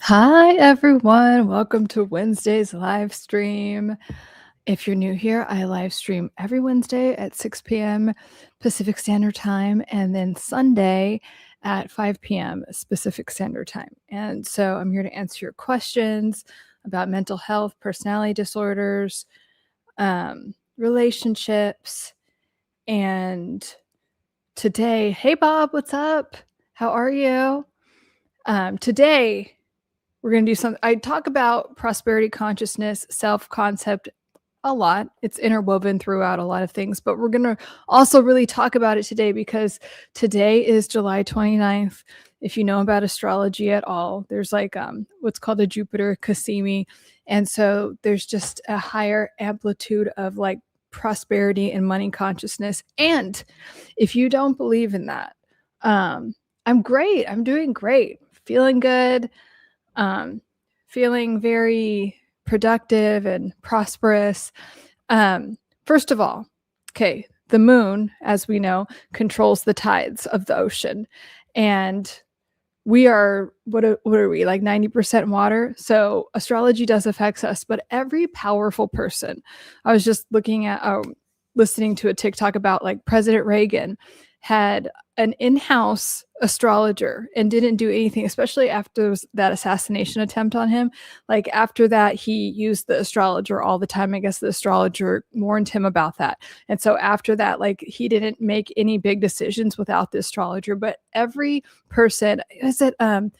Hi, everyone. Welcome to Wednesday's live stream. If you're new here, I live stream every Wednesday at 6 p.m. Pacific Standard Time and then Sunday at 5 p.m. Pacific Standard Time. And so I'm here to answer your questions about mental health, personality disorders, relationships. And today, hey, Bob, what's up? How are you? Today, we're going to do something. I talk about prosperity consciousness, self-concept a lot. It's interwoven throughout a lot of things, but we're going to also really talk about it today because today is July 29th. If you know about astrology at all, there's like what's called a Jupiter Cassimi. And so there's just a higher amplitude of like prosperity and money consciousness. And if you don't believe in that, I'm great. I'm doing great. Feeling good. Feeling very productive and prosperous. First of all, okay, the moon, as we know, controls the tides of the ocean. And we are, what are we, like 90% water? So astrology does affect us, but every powerful person, I was just looking at, listening to a TikTok about like President Reagan had an in-house astrologer and didn't do anything, especially after that assassination attempt on him. Like after that, he used the astrologer all the time. I guess the astrologer warned him about that. And so after that, like he didn't make any big decisions without the astrologer, but every person, is it, I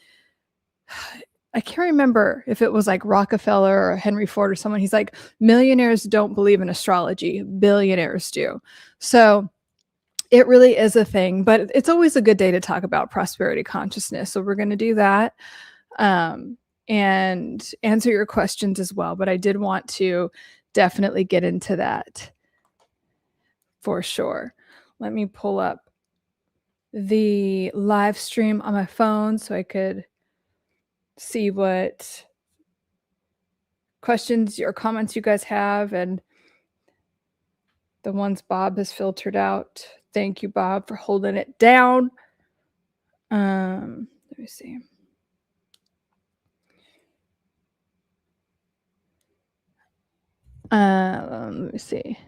can't remember if it was like Rockefeller or Henry Ford or someone. He's like, millionaires don't believe in astrology, billionaires do. So it really is a thing, but it's always a good day to talk about prosperity consciousness. So we're going to do that and answer your questions as well. But I did want to definitely get into that for sure. Let me pull up the live stream on my phone so I could see what questions or comments you guys have and the ones Bob has filtered out. Thank you, Bob, for holding it down. Let me see. Let me see.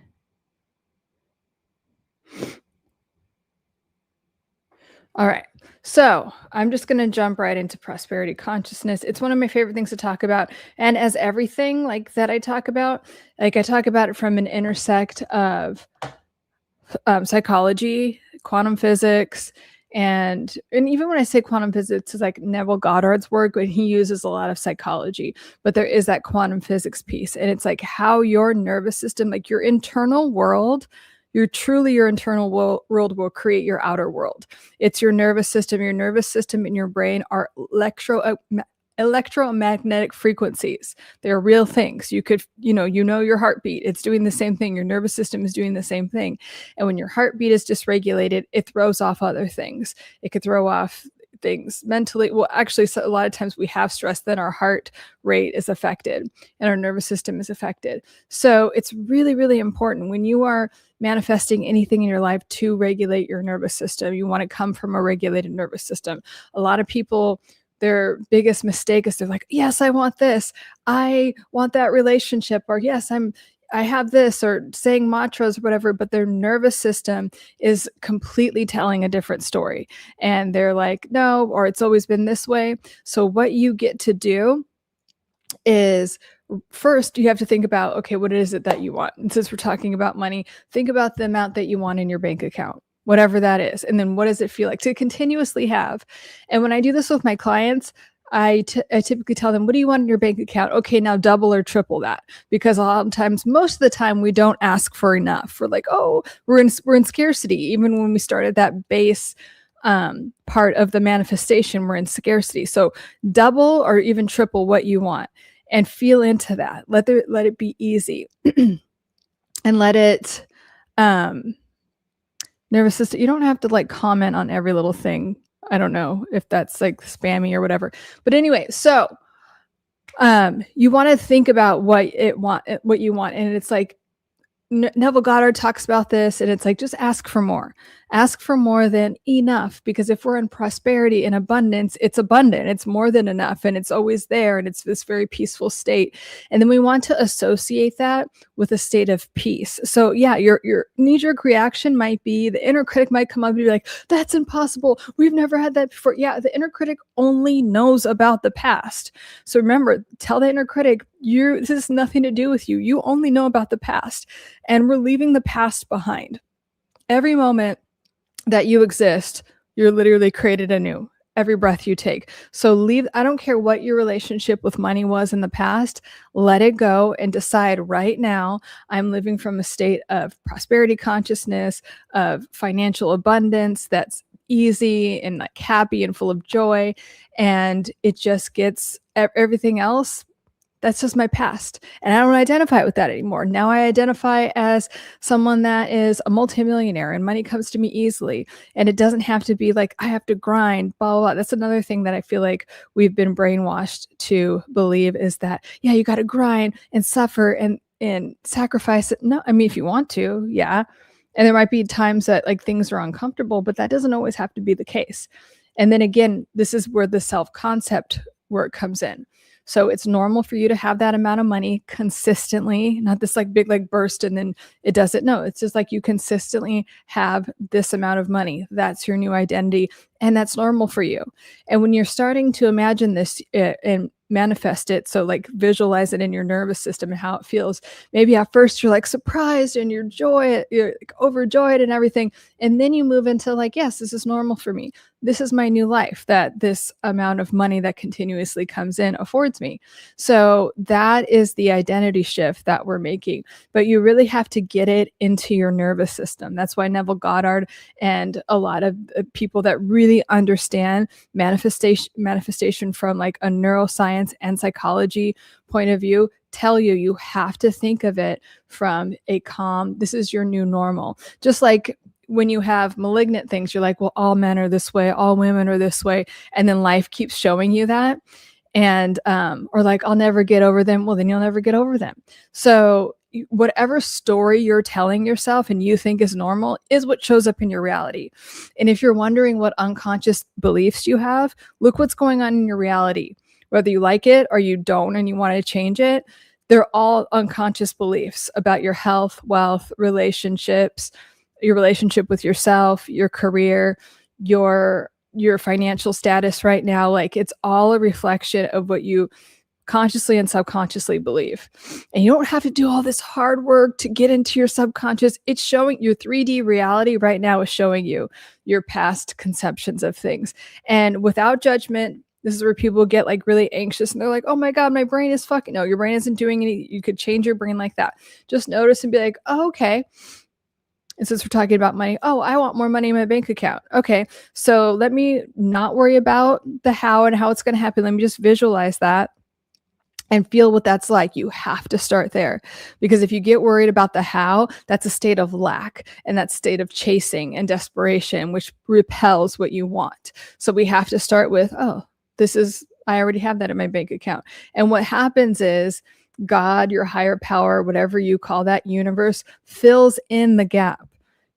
All right. So I'm just going to jump right into prosperity consciousness. It's one of my favorite things to talk about. And as everything like that I talk about, like I talk about it from an intersect of psychology, quantum physics, and even when I say quantum physics, it's like Neville Goddard's work, when he uses a lot of psychology, but there is that quantum physics piece. And it's like how your nervous system, like your internal world, your internal world will create your outer world. It's your nervous system and your brain are electromagnetic frequencies. They're real things. You could, your heartbeat, it's doing the same thing. Your nervous system is doing the same thing. And when your heartbeat is dysregulated, it throws off other things. It could throw off things mentally. Well, actually, so a lot of times we have stress, then our heart rate is affected and our nervous system is affected. So it's really, really important when you are manifesting anything in your life to regulate your nervous system. You want to come from a regulated nervous system. A lot of people, their biggest mistake is they're like, yes, I want this. I want that relationship. Or yes, I have this, or saying mantras or whatever, but their nervous system is completely telling a different story. And they're like, no, or it's always been this way. So what you get to do is first you have to think about, okay, what is it that you want? And since we're talking about money, think about the amount that you want in your bank account, whatever that is. And then what does it feel like to continuously have? And when I do this with my clients, I typically tell them, what do you want in your bank account? Okay, now double or triple that. Because a lot of times, most of the time, we don't ask for enough. We're like, oh, we're in scarcity. Even when we started that base part of the manifestation, we're in scarcity. So double or even triple what you want and feel into that. Let it be easy and let it nervous system. You don't have to like comment on every little thing. I don't know if that's like spammy or whatever. But anyway, so you want to think about what you want. And it's like Neville Goddard talks about this, and it's like, just ask for more. Ask for more than enough, because if we're in prosperity and abundance, it's abundant. It's more than enough, and it's always there, and it's this very peaceful state. And then we want to associate that with a state of peace. So yeah, your knee-jerk reaction might be, the inner critic might come up and be like, that's impossible. We've never had that before. Yeah, the inner critic only knows about the past. So remember, tell the inner critic, this has nothing to do with you. You only know about the past, and we're leaving the past behind. Every moment that you exist, you're literally created anew. Every breath you take. So I don't care what your relationship with money was in the past, let it go and decide right now, I'm living from a state of prosperity consciousness, of financial abundance that's easy and like happy and full of joy. And it just gets everything else. That's just my past. And I don't identify with that anymore. Now I identify as someone that is a multimillionaire and money comes to me easily. And it doesn't have to be like, I have to grind, blah, blah, blah. That's another thing that I feel like we've been brainwashed to believe, is that, yeah, you got to grind and suffer and sacrifice it. No, I mean, if you want to, yeah. And there might be times that like things are uncomfortable, but that doesn't always have to be the case. And then again, this is where the self-concept work comes in. So it's normal for you to have that amount of money consistently, not this like big like burst and then it doesn't. No, it's just like you consistently have this amount of money. That's your new identity, and that's normal for you. And when you're starting to imagine this and manifest it, so like visualize it in your nervous system and how it feels. Maybe at first you're like surprised and you're like overjoyed and everything. And then you move into like, yes, this is normal for me. This is my new life that this amount of money that continuously comes in affords me. So that is the identity shift that we're making. But you really have to get it into your nervous system. That's why Neville Goddard and a lot of people that really understand manifestation from like a neuroscience and psychology point of view tell you, you have to think of it from a calm, this is your new normal. Just like when you have malignant things, you're like, well, all men are this way, all women are this way. And then life keeps showing you that. And, or like, I'll never get over them. Well, then you'll never get over them. So whatever story you're telling yourself and you think is normal is what shows up in your reality. And if you're wondering what unconscious beliefs you have, look what's going on in your reality. Whether you like it or you don't and you want to change it, they're all unconscious beliefs about your health, wealth, relationships, your relationship with yourself, your career, your financial status right now. Like it's all a reflection of what you consciously and subconsciously believe. And you don't have to do all this hard work to get into your subconscious. It's showing your 3D reality right now is showing you your past conceptions of things. And without judgment, this is where people get like really anxious and they're like, oh my God, my brain is fucking, no, your brain isn't doing any, you could change your brain like that. Just notice and be like, oh, okay. And since we're talking about money, oh, I want more money in my bank account. Okay, so let me not worry about the how and how it's going to happen. Let me just visualize that and feel what that's like. You have to start there, because if you get worried about the how, that's a state of lack and that state of chasing and desperation, which repels what you want. So we have to start with, oh, I already have that in my bank account. And what happens is God, your higher power, whatever you call that, universe, fills in the gap.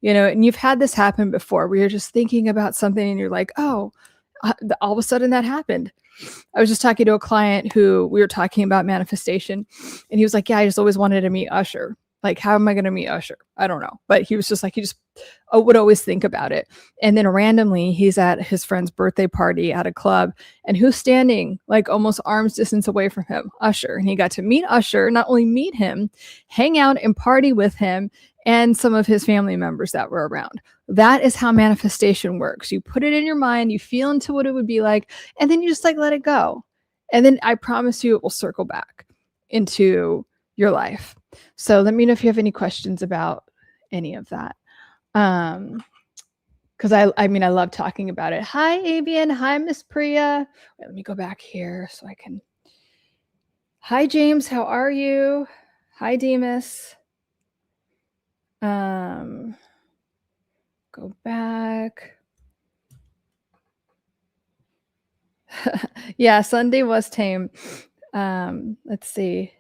And you've had this happen before where you're just thinking about something and you're like, oh, all of a sudden that happened. I was just talking to a client who we were talking about manifestation, and he was like, yeah, I just always wanted to meet Usher. Like, how am I going to meet Usher? I don't know. But he was just like, he just would always think about it. And then randomly, he's at his friend's birthday party at a club, and who's standing like almost arm's distance away from him? Usher. And he got to meet Usher, not only meet him, hang out and party with him and some of his family members that were around. That is how manifestation works. You put it in your mind, you feel into what it would be like, and then you just like let it go. And then I promise you it will circle back into your life. So let me know if you have any questions about any of that. Because I mean, I love talking about it. Hi, Avian. Hi, Miss Priya. Wait, let me go back here so I can. Hi, James. How are you? Hi, Demas. Go back. Yeah, Sunday was tame. Let's see.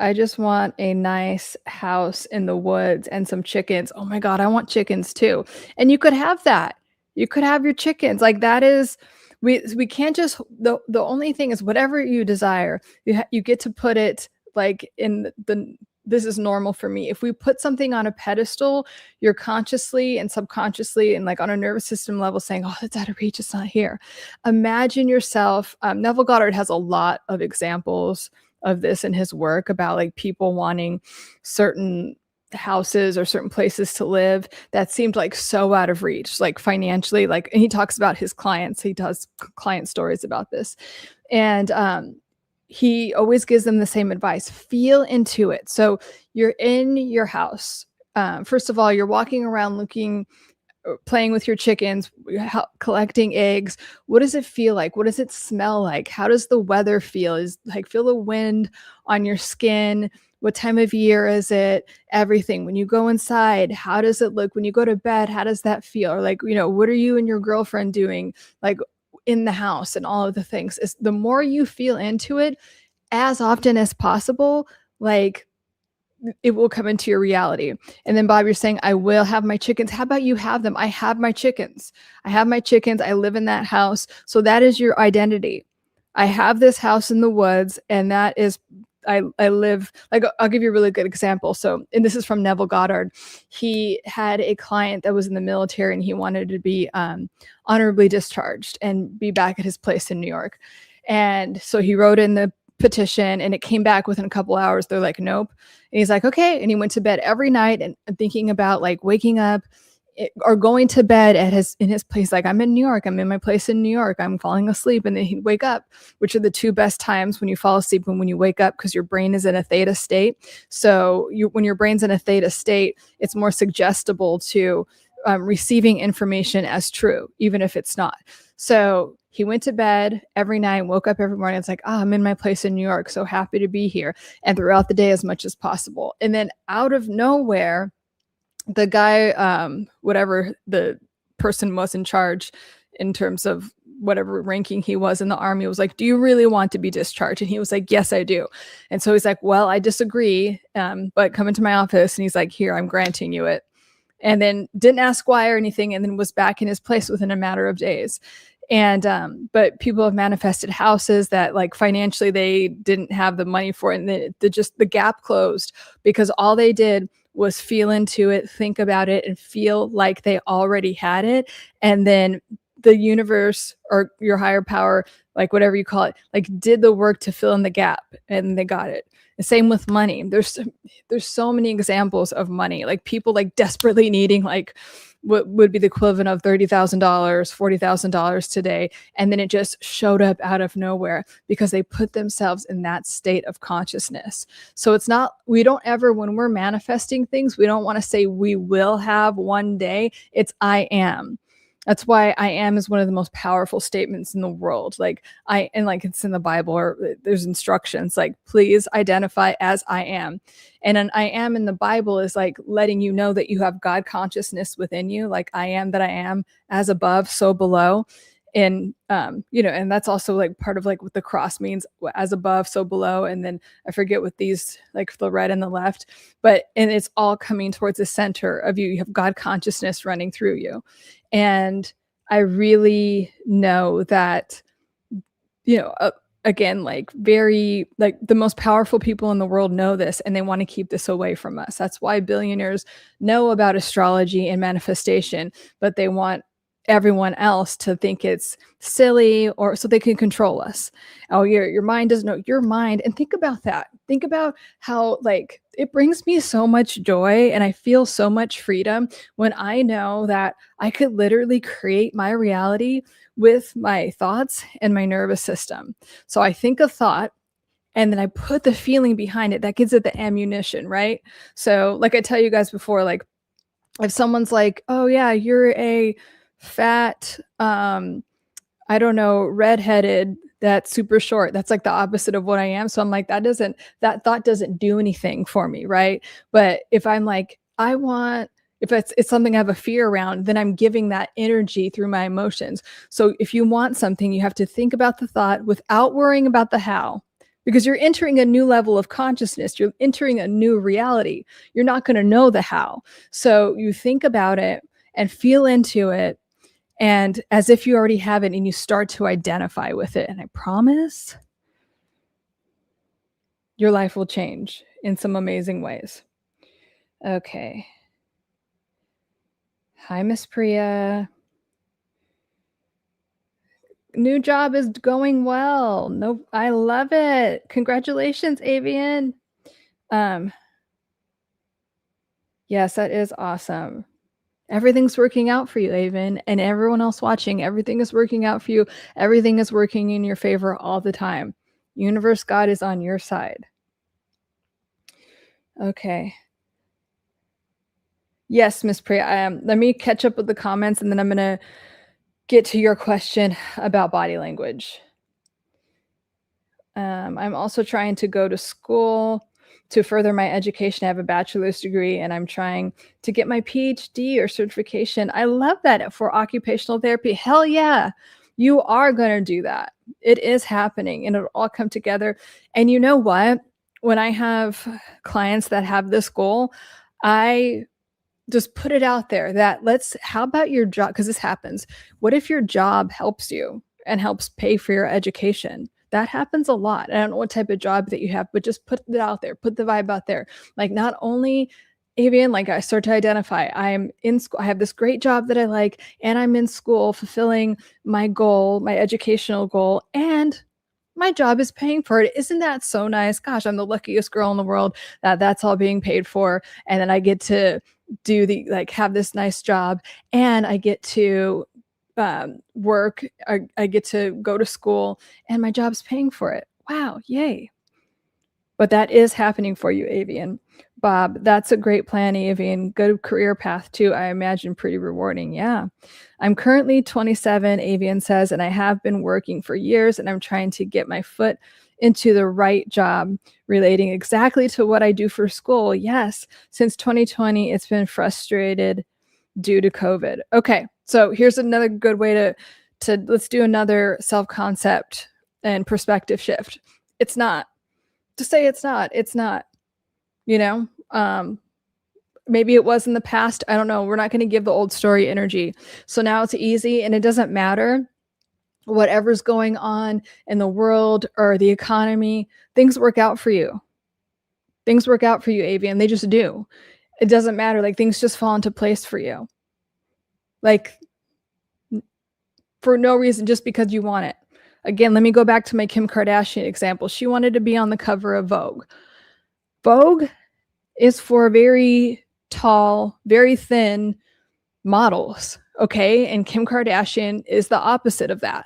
I just want a nice house in the woods and some chickens. Oh my God, I want chickens too. And you could have that. You could have your chickens. Like that is, we can't just, the only thing is whatever you desire, you get to put it like in the, this is normal for me. If we put something on a pedestal, you're consciously and subconsciously and like on a nervous system level saying, oh, that's out of reach, it's not here. Imagine yourself, Neville Goddard has a lot of examples of this in his work about like people wanting certain houses or certain places to live that seemed like so out of reach, like financially, like, and he talks about his clients, he does client stories about this. And he always gives them the same advice: feel into it. So you're in your house. First of all, you're walking around looking, playing with your chickens, collecting eggs. What does it feel like? What does it smell like? How does the weather feel? Is like, feel the wind on your skin. What time of year is it? Everything. When you go inside, how does it look? When you go to bed, how does that feel? Or like, you know, what are you and your girlfriend doing? Like in the house and all of the things. Is the more you feel into it as often as possible, like it will come into your reality. And then Bob, you're saying, I will have my chickens. How about you have them? I have my chickens. I have my chickens. I live in that house. So that is your identity. I have this house in the woods, and that is, I live, like, I'll give you a really good example. So, and this is from Neville Goddard. He had a client that was in the military and he wanted to be honorably discharged and be back at his place in New York. And so he wrote in the petition and it came back within a couple hours. They're like, nope. And he's like, okay. And he went to bed every night and thinking about like waking up or going to bed at in his place. Like, I'm in New York. I'm in my place in New York. I'm falling asleep. And then he'd wake up, which are the two best times when you fall asleep and when you wake up, because your brain is in a theta state. So when your brain's in a theta state, it's more suggestible to receiving information as true, even if it's not. So he went to bed every night, woke up every morning. It's like, I'm in my place in New York. So happy to be here. And throughout the day as much as possible. And then out of nowhere, the guy, whatever the person was in charge in terms of whatever ranking he was in the army, was like, do you really want to be discharged? And he was like, yes, I do. And so he's like, well, I disagree, but come into my office. And he's like, here, I'm granting you it. And then didn't ask why or anything, and then was back in his place within a matter of days. And but people have manifested houses that like financially they didn't have the money for it, and the gap closed because all they did was feel into it, think about it, and feel like they already had it. And then the universe or your higher power, like whatever you call it, like did the work to fill in the gap, and they got it. The same with money. There's so many examples of money, like people like desperately needing like what would be the equivalent of $30,000, $40,000 today. And then it just showed up out of nowhere because they put themselves in that state of consciousness. So it's not, we don't ever, when we're manifesting things, we don't want to say we will have one day. It's I am. That's why I am is one of the most powerful statements in the world. Like and like it's in the Bible, or there's instructions like, please identify as I am. And an I am in the Bible is like letting you know that you have God consciousness within you. Like I am that I am, as above, so below. And, and that's also like part of like what the cross means, as above, so below. And then I forget what these, like the red and the left, and it's all coming towards the center of you. You have God consciousness running through you. And I really know that, again, like very, like the most powerful people in the world know this, and they want to keep this away from us. That's why billionaires know about astrology and manifestation, but they want everyone else to think it's silly, or so they can control us. Oh, your mind doesn't know your mind. And think about that. Think about how like it brings me so much joy, and I feel so much freedom when I know that I could literally create my reality with my thoughts and my nervous system. So I think a thought, and then I put the feeling behind it that gives it the ammunition, right? So like I tell you guys before, like if someone's like, oh yeah, you're a fat, I don't know, redheaded, that's super short. That's like the opposite of what I am. So I'm like, that thought doesn't do anything for me, right? But if I'm like, if it's something I have a fear around, then I'm giving that energy through my emotions. So if you want something, you have to think about the thought without worrying about the how. because you're entering a new level of consciousness. You're entering a new reality. You're not going to know the how. So you think about it and feel into it, and as if you already have it, and you start to identify with it. And I promise your life will change in some amazing ways. Okay. Hi, Miss Priya. New job is going well. No, I love it. Congratulations, Avian. Yes, that is awesome. Everything's working out for you, Avian, and everyone else watching. Everything is working out for you. Everything is working in your favor all the time. Universe, God is on your side. Okay. Yes, Miss Priya. Let me catch up with the comments, and then I'm going to get to your question about body language. I'm also trying to go to school to further my education. I have a bachelor's degree, and I'm trying to get my PhD or certification. I love that for occupational therapy. Hell yeah, you are going to do that. It is happening, and it'll all come together. And you know what? When I have clients that have this goal, I just put it out there that how about your job? Because this happens. What if your job helps you and helps pay for your education? That happens a lot. I don't know what type of job that you have, but just put it out there, put the vibe out there. Like, not only Avian, like, I start to identify, I am in school, I have this great job that I like, and I'm in school fulfilling my goal, my educational goal, and my job is paying for it. Isn't that so nice? Gosh, I'm the luckiest girl in the world that's all being paid for. And then I get to have this nice job, and I get to work. I get to go to school, and my job's paying for it. Wow, yay. But that is happening for you, Avian. Bob, that's a great plan, Avian. Good career path too. I imagine pretty rewarding. Yeah. I'm currently 27, Avian says, and I have been working for years, and I'm trying to get my foot into the right job relating exactly to what I do for school. Yes. Since 2020, it's been frustrated due to COVID. Okay. So here's another good way to let's do another self-concept and perspective shift. It's not. To say it's not, you know. Maybe it was in the past. I don't know. We're not going to give the old story energy. So now it's easy, and it doesn't matter whatever's going on in the world or the economy. Things work out for you. Things work out for you, Avian. They just do. It doesn't matter. Like, things just fall into place for you. Like, for no reason, just because you want it. Again, let me go back to my Kim Kardashian example. She wanted to be on the cover of Vogue. Vogue is for very tall, very thin models, okay? And Kim Kardashian is the opposite of that,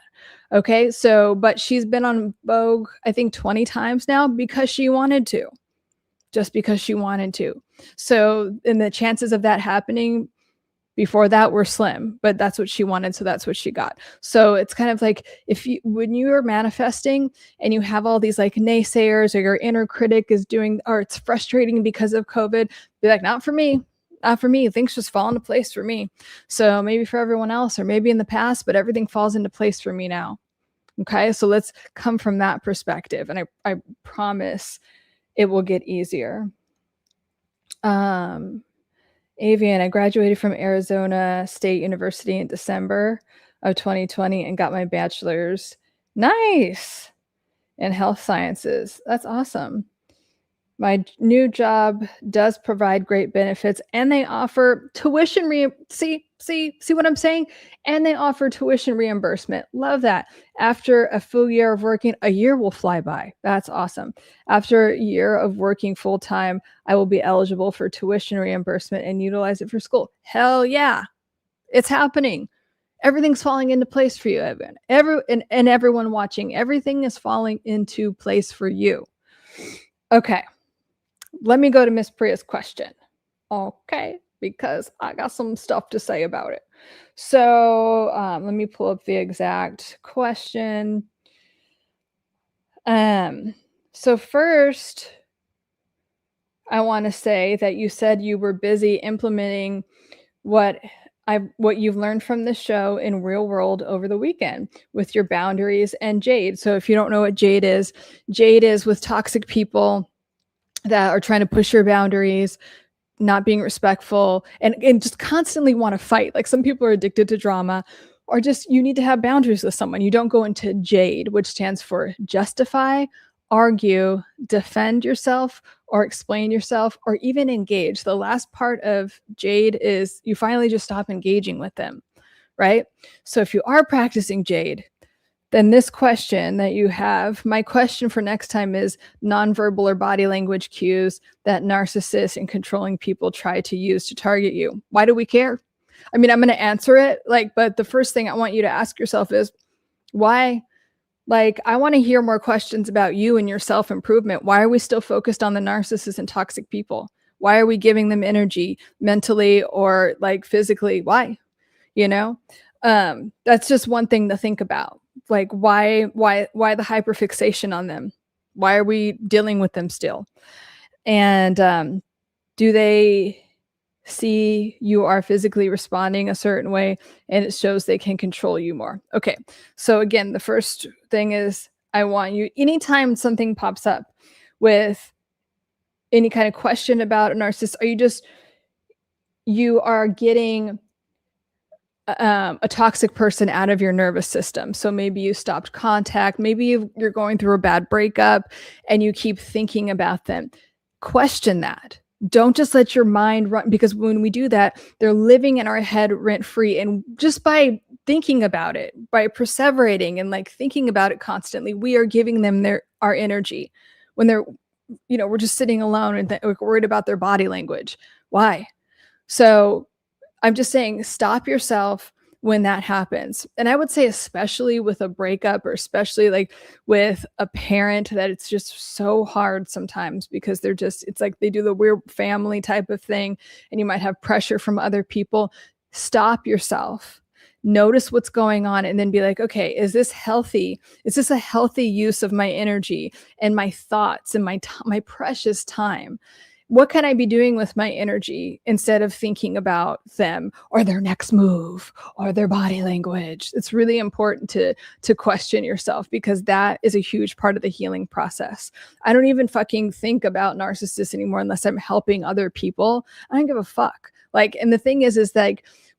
okay? So, but she's been on Vogue, I think 20 times now because she wanted to, just because she wanted to. So, and the chances of that happening before that were slim, but that's what she wanted, so that's what she got. So it's kind of like, when you are manifesting and you have all these like naysayers, or your inner critic is doing, or it's frustrating because of COVID, be like, not for me. Not for me. Things just fall into place for me. So maybe for everyone else, or maybe in the past, but everything falls into place for me now. Okay, so let's come from that perspective, and I promise it will get easier. Avian, I graduated from Arizona State University in December of 2020 and got my bachelor's. Nice. In health sciences. That's awesome. My new job does provide great benefits, and they offer tuition see what I'm saying? And they offer tuition reimbursement. Love that. After a full year of working, a year will fly by. That's awesome. After a year of working full time, I will be eligible for tuition reimbursement and utilize it for school. Hell yeah. It's happening. Everything's falling into place for you, Evan. And everyone watching, everything is falling into place for you. Okay. Let me go to Miss Priya's question. Okay, because I got some stuff to say about it. So let me pull up the exact question. So first, I want to say that you said you were busy implementing what what you've learned from this show in real world over the weekend with your boundaries and JADE. So if you don't know what JADE is with toxic people that are trying to push your boundaries, not being respectful, and just constantly want to fight. Like some people are addicted to drama, or just you need to have boundaries with someone. You don't go into JADE, which stands for justify, argue, defend yourself, or explain yourself, or even engage. The last part of JADE is you finally just stop engaging with them, right? So if you are practicing JADE, then this question that you have, my question for next time is nonverbal or body language cues that narcissists and controlling people try to use to target you. Why do we care? I mean, I'm going to answer it, but the first thing I want you to ask yourself is why? I want to hear more questions about you and your self-improvement. Why are we still focused on the narcissists and toxic people? Why are we giving them energy mentally or physically? Why? That's just one thing to think about. Why the hyperfixation on them? Why are we dealing with them still? And do they see you are physically responding a certain way and it shows they can control you more? Okay, so again, the first thing is I want you, anytime something pops up with any kind of question about a narcissist, you are getting a toxic person out of your nervous system. So maybe you stopped contact, maybe you're going through a bad breakup and you keep thinking about them. Question that. Don't just let your mind run, because when we do that, they're living in our head rent-free. And just by thinking about it, by perseverating and thinking about it constantly, we are giving them our energy. When they're, we're just sitting alone and we're worried about their body language. Why? So I'm just saying, stop yourself when that happens. And I would say, especially with a breakup, or especially with a parent, that it's just so hard sometimes because it's they do the weird family type of thing and you might have pressure from other people. Stop yourself. Notice what's going on and then be like, okay, is this healthy? Is this a healthy use of my energy and my thoughts and my precious time? What can I be doing with my energy instead of thinking about them or their next move or their body language? It's really important to question yourself, because that is a huge part of the healing process. I don't even fucking think about narcissists anymore unless I'm helping other people. I don't give a fuck. And the thing is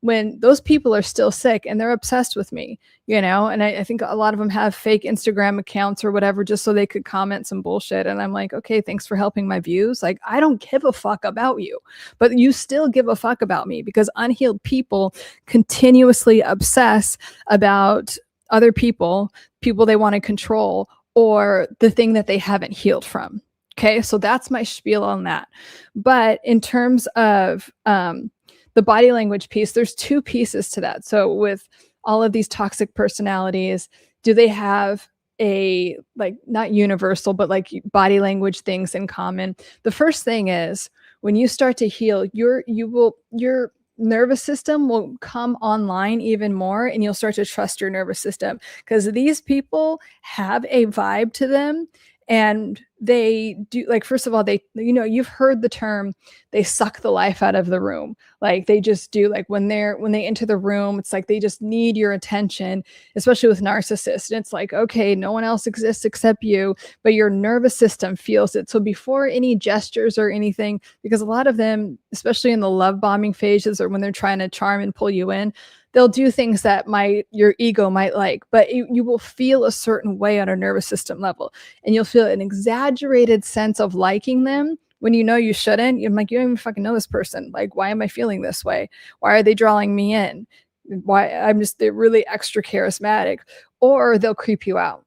when those people are still sick and they're obsessed with me, and I think a lot of them have fake Instagram accounts or whatever, just so they could comment some bullshit. And I'm like, okay, thanks for helping my views. I don't give a fuck about you, but you still give a fuck about me, because unhealed people continuously obsess about other people they want to control, or the thing that they haven't healed from. Okay, so that's my spiel on that. But in terms of the body language piece, there's two pieces to that. So with all of these toxic personalities, do they have a not universal, but body language things in common? The first thing is, when you start to heal, your nervous system will come online even more, and you'll start to trust your nervous system, because these people have a vibe to them. And they do, first of all, they, you've heard the term, they suck the life out of the room. They just do, when they enter the room, it's they just need your attention, especially with narcissists. And it's okay, no one else exists except you, but your nervous system feels it. So before any gestures or anything, because a lot of them, especially in the love bombing phases, or when they're trying to charm and pull you in, they'll do things that your ego might like, but you will feel a certain way on a nervous system level. And you'll feel an exaggerated sense of liking them when you shouldn't. You're you don't even fucking know this person. Why am I feeling this way? Why are they drawing me in? Why they're really extra charismatic, or they'll creep you out,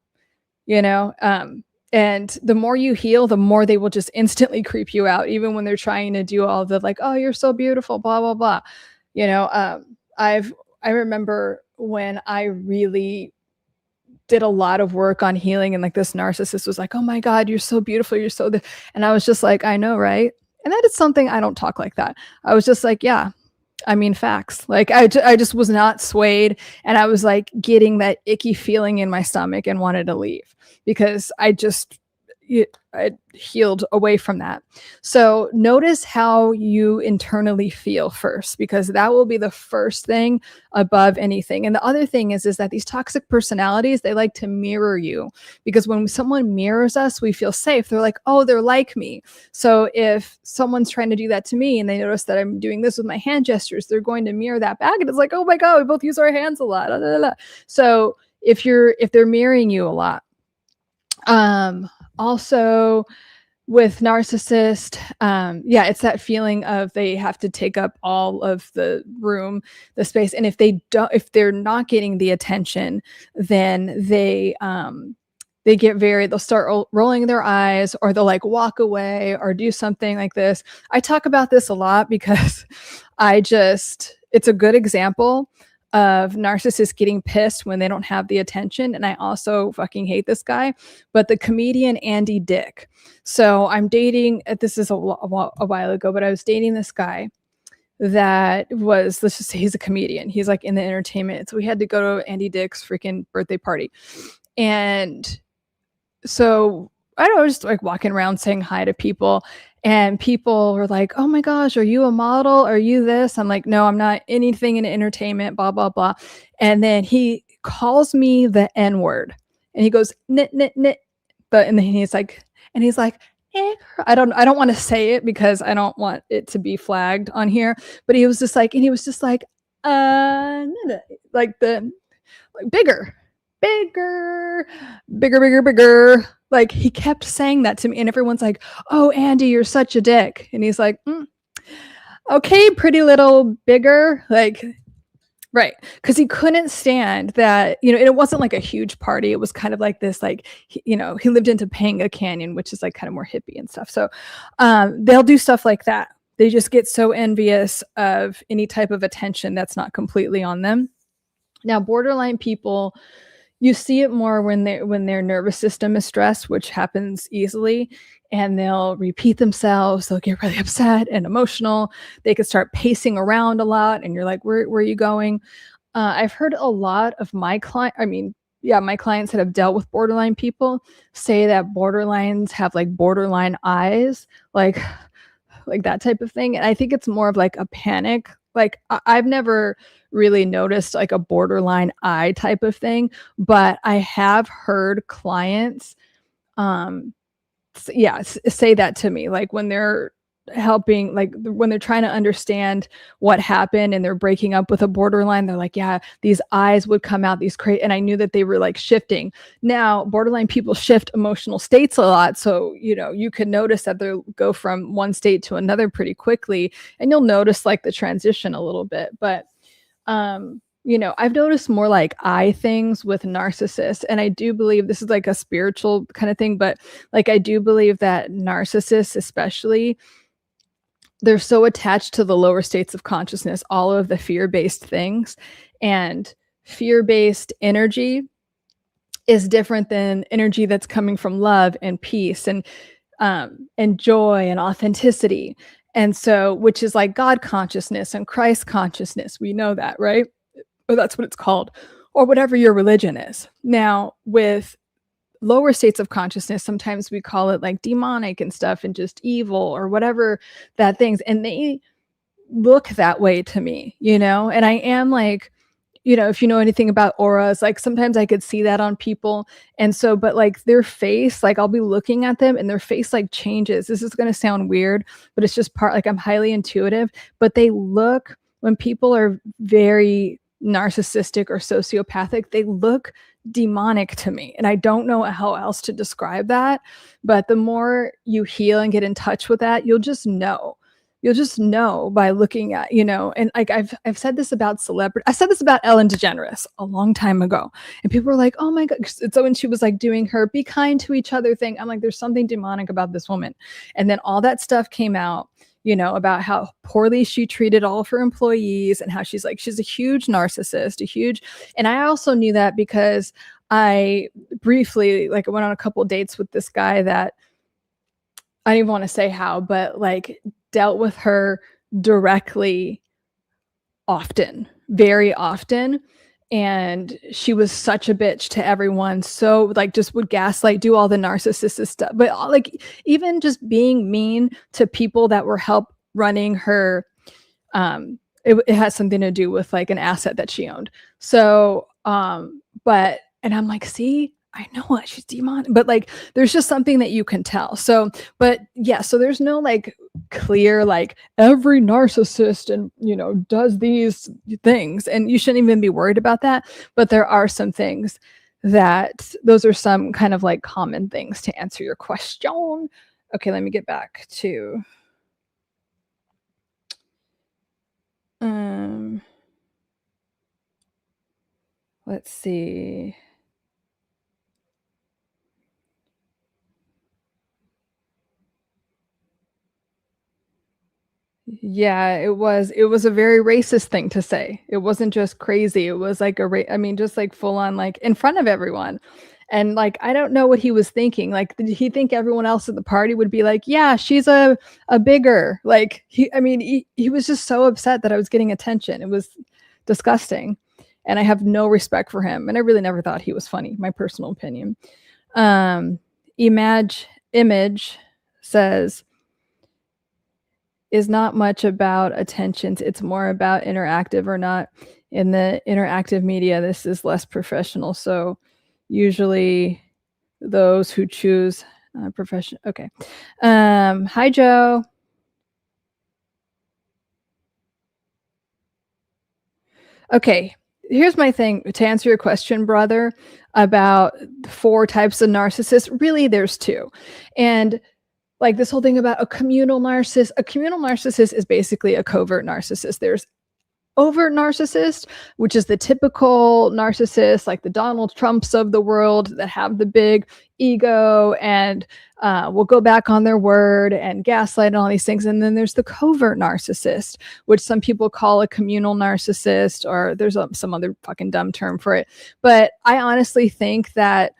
and the more you heal, the more they will just instantly creep you out, even when they're trying to do all the oh, you're so beautiful, blah, blah, blah. I remember when I really did a lot of work on healing, and this narcissist was oh my God, you're so beautiful. You're so, and I was just I know, right? And that is something, I don't talk like that. I was just yeah, I mean, facts. I just was not swayed. And I was getting that icky feeling in my stomach and wanted to leave, because I just, I healed away from that. So notice how you internally feel first, because that will be the first thing above anything. And the other thing is that these toxic personalities, they like to mirror you, because when someone mirrors us, we feel safe. They're like, oh, they're like me. So if someone's trying to do that to me and they notice that I'm doing this with my hand gestures, they're going to mirror that back. And it's like, oh my God, we both use our hands a lot. So if they're mirroring you a lot, also with narcissist, it's that feeling of they have to take up all of the room, the space. And if they're not getting the attention, then they they'll start rolling their eyes, or they'll like walk away or do something like this. I talk about this a lot because it's a good example of narcissists getting pissed when they don't have the attention. And I also fucking hate this guy, but the comedian Andy Dick. So I'm dating, this is a while ago, but I was dating this guy that was, let's just say he's a comedian. He's like in the entertainment. So we had to go to Andy Dick's freaking birthday party. And so I don't know, just like walking around saying hi to people, and people were like, oh my gosh, are you a model? Are you this? I'm like, no, I'm not anything in entertainment, blah, blah, blah. And then he calls me the N-word, and he goes, nit, nit, nit. And then he's like, eh. I don't want to say it because I don't want it to be flagged on here. But he was just like, like bigger. Like he kept saying that to me, and everyone's like, oh, Andy, you're such a dick. And he's like, okay, pretty little bigger, like, right. Because he couldn't stand that, it wasn't like a huge party. It was kind of like this, like, he lived in Topanga Canyon, which is like kind of more hippie and stuff. So they'll do stuff like that. They just get so envious of any type of attention that's not completely on them. Now, borderline people, you see it more when their nervous system is stressed, which happens easily, and they'll repeat themselves. They'll get really upset and emotional. They could start pacing around a lot, and you're like, where are you going? I've heard a lot of my clients that have dealt with borderline people say that borderlines have like borderline eyes, like that type of thing. And I think it's more of like a panic. Like I've never really noticed like a borderline eye type of thing, but I have heard clients say that to me, like when they're helping, like when they're trying to understand what happened and they're breaking up with a borderline, they're like, yeah, these eyes would come out, these crazy, and I knew that they were like shifting. Now borderline people shift emotional states a lot, so you can notice that they'll go from one state to another pretty quickly, and you'll notice like the transition a little bit. But I've noticed more like eye things with narcissists, and I do believe this is like a spiritual kind of thing, but like I do believe that narcissists especially, they're so attached to the lower states of consciousness, all of the fear-based things, and fear-based energy is different than energy that's coming from love and peace and joy and authenticity. And so, which is like God consciousness and Christ consciousness. We know that, right? Or that's what it's called, or whatever your religion is. Now, with lower states of consciousness, sometimes we call it like demonic and stuff, and just evil or whatever that things. And they look that way to me, and I am like, if you know anything about auras, like sometimes I could see that on people. And so, but like their face, like I'll be looking at them and their face like changes. This is going to sound weird, but it's just like I'm highly intuitive, but they look, when people are very narcissistic or sociopathic, they look demonic to me. And I don't know how else to describe that, but the more you heal and get in touch with that, you'll just know by looking at, and like I've said this about celebrity. I said this about Ellen DeGeneres a long time ago, and people were like, oh my God. So when she was like doing her be kind to each other thing, I'm like, there's something demonic about this woman. And then all that stuff came out, about how poorly she treated all of her employees, and how she's a huge narcissist, and I also knew that because I briefly went on a couple of dates with this guy that I don't even want to say how, but like dealt with her directly often, very often. and she was such a bitch to everyone. So like just would gaslight, do all the narcissistic stuff, but like even just being mean to people that were help running her. It has something to do with like an asset that she owned. So, but, and I'm like, see, I know what she's demon, but like, there's just something that you can tell. So, but yeah, so there's no like clear, like every narcissist and, you know, does these things, and you shouldn't even be worried about that. But there are some things that those are some kind of like common things to answer your question. Okay, let me get back to, let's see. Yeah, it was a very racist thing to say. It wasn't just crazy. It was like I mean, just like full on, like in front of everyone. And like, I don't know what he was thinking. Like, did he think everyone else at the party would be like, yeah, she's a bigger, like I mean, he was just so upset that I was getting attention. It was disgusting. And I have no respect for him. And I really never thought he was funny, my personal opinion. Image says, is not much about attentions. It's more about interactive or not. In the interactive media, this is less professional. So usually those who choose profession. Okay. Hi, Joe. Okay. Here's my thing to answer your question, brother, about 4 types of narcissists. Really, there's 2. And like this whole thing about a communal narcissist is basically a covert narcissist. There's overt narcissist, which is the typical narcissist, like the Donald Trumps of the world that have the big ego and will go back on their word and gaslight and all these things. And then there's the covert narcissist, which some people call a communal narcissist, or there's some other fucking dumb term for it. But I honestly think that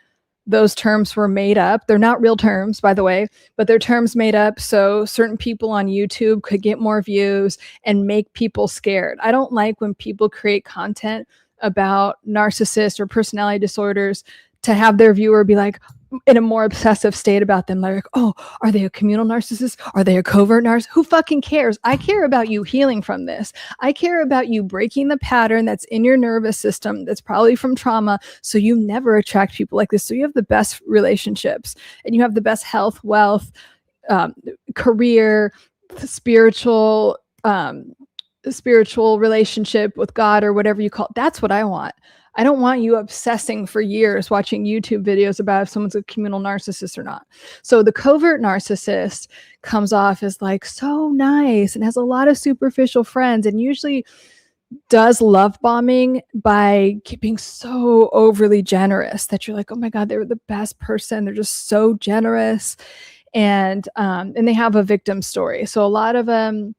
those terms were made up. They're not real terms, by the way, but they're terms made up so certain people on YouTube could get more views and make people scared. I don't like when people create content about narcissists or personality disorders to have their viewer be like in a more obsessive state about them. Like, oh, are they a communal narcissist? Are they a covert narcissist? Who fucking cares? I care about you healing from this. I care about you breaking the pattern that's in your nervous system that's probably from trauma, so you never attract people like this. So you have the best relationships and you have the best health, wealth, career, spiritual relationship with God or whatever you call it. That's what I want. I don't want you obsessing for years watching YouTube videos about if someone's a communal narcissist or not. So the covert narcissist comes off as like so nice and has a lot of superficial friends and usually does love bombing by being so overly generous that you're like, oh my God, they're the best person. They're just so generous. And they have a victim story. So a lot of them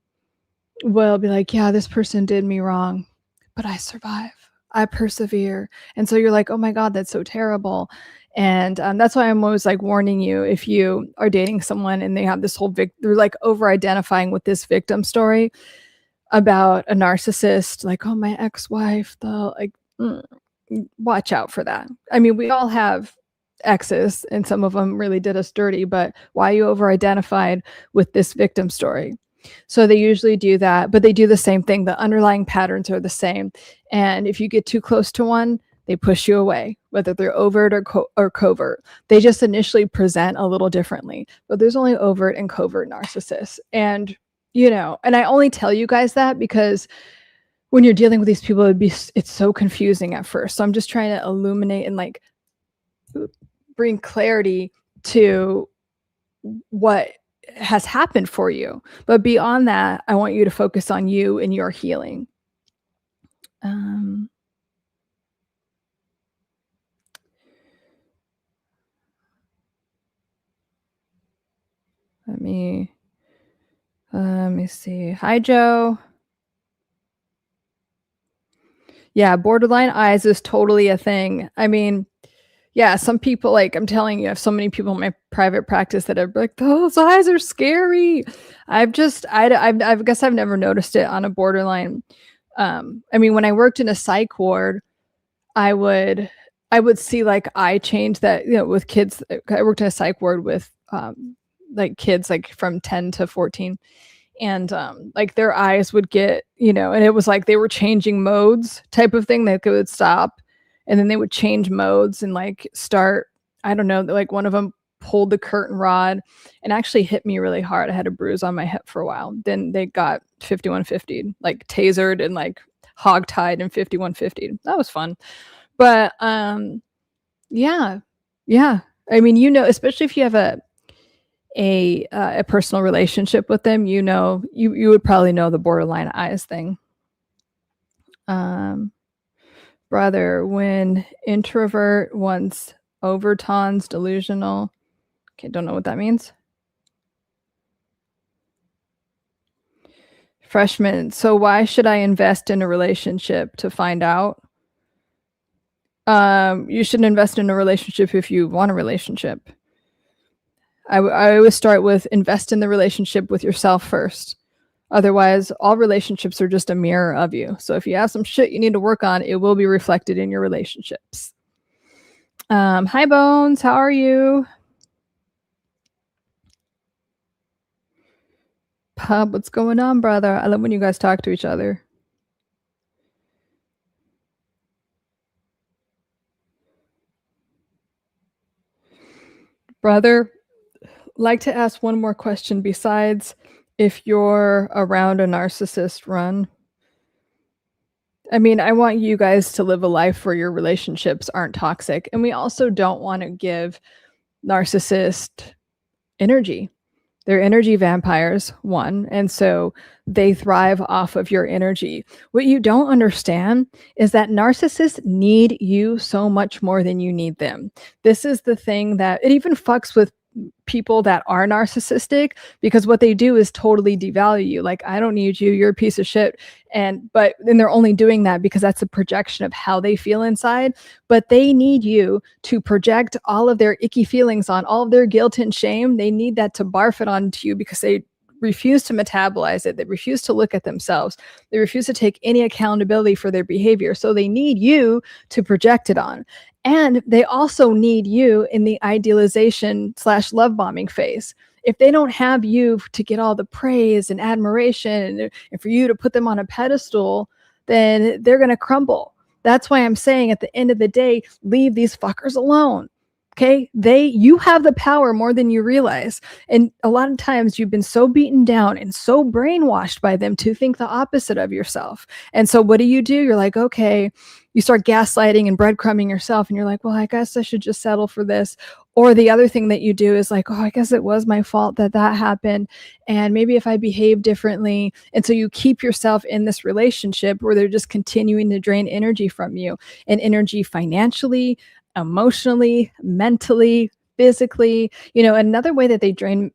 will be like, yeah, this person did me wrong, but I survive. I persevere. And so you're like, oh my God, that's so terrible. And that's why I'm always like warning you, if you are dating someone and they have this whole they're like over identifying with this victim story about a narcissist, like, oh, my ex-wife, watch out for that. I mean, we all have exes and some of them really did us dirty, but why are you over identified with this victim story? So they usually do that, but they do the same thing. The underlying patterns are the same. And if you get too close to one, they push you away, whether they're overt or covert. They just initially present a little differently, but there's only overt and covert narcissists. And, you know, and I only tell you guys that because when you're dealing with these people, it's so confusing at first. So I'm just trying to illuminate and like bring clarity to what has happened for you. But beyond that, I want you to focus on you and your healing. Let me see. Hi, Joe. Yeah, borderline eyes is totally a thing. I mean, yeah, some people, like, I'm telling you, I have so many people in my private practice that are like, those eyes are scary. I guess I've never noticed it on a borderline. I mean, when I worked in a psych ward, I would see like eye change that, you know, with kids. I worked in a psych ward with like kids like from 10 to 14, and like their eyes would get, you know, and it was like they were changing modes type of thing. They would stop and then they would change modes and like start, I don't know, like one of them pulled the curtain rod and actually hit me really hard. I had a bruise on my hip for a while. Then they got 5150, like tasered and like hog-tied and 5150. That was fun. But yeah. I mean, you know, especially if you have a personal relationship with them, you know, you would probably know the borderline eyes thing. Brother, when introvert wants overtones, delusional. Okay, don't know what that means. Freshman, so why should I invest in a relationship to find out? You should invest in a relationship if you want a relationship. I always start with invest in the relationship with yourself first. Otherwise, all relationships are just a mirror of you. So if you have some shit you need to work on, it will be reflected in your relationships. Hi, Bones. How are you? Pub, what's going on, brother? I love when you guys talk to each other. Brother, like to ask one more question besides if you're around a narcissist, run. I mean, I want you guys to live a life where your relationships aren't toxic. And we also don't want to give narcissist energy. They're energy vampires, one. And so they thrive off of your energy. What you don't understand is that narcissists need you so much more than you need them. This is the thing that it even fucks with people that are narcissistic, because what they do is totally devalue you. Like, I don't need you, you're a piece of shit. But then they're only doing that because that's a projection of how they feel inside. But they need you to project all of their icky feelings on, all of their guilt and shame. They need that to barf it onto you because they refuse to metabolize it. They refuse to look at themselves. They refuse to take any accountability for their behavior. So they need you to project it on. And they also need you in the idealization / love bombing phase. If they don't have you to get all the praise and admiration and for you to put them on a pedestal, then they're going to crumble. That's why I'm saying at the end of the day, leave these fuckers alone. Okay, you have the power more than you realize. And a lot of times you've been so beaten down and so brainwashed by them to think the opposite of yourself. And so what do? You're like, okay, you start gaslighting and breadcrumbing yourself. And you're like, well, I guess I should just settle for this. Or the other thing that you do is like, oh, I guess it was my fault that happened. And maybe if I behave differently. And so you keep yourself in this relationship where they're just continuing to drain energy from you, and energy financially, emotionally, mentally, physically. You know, another way that they drain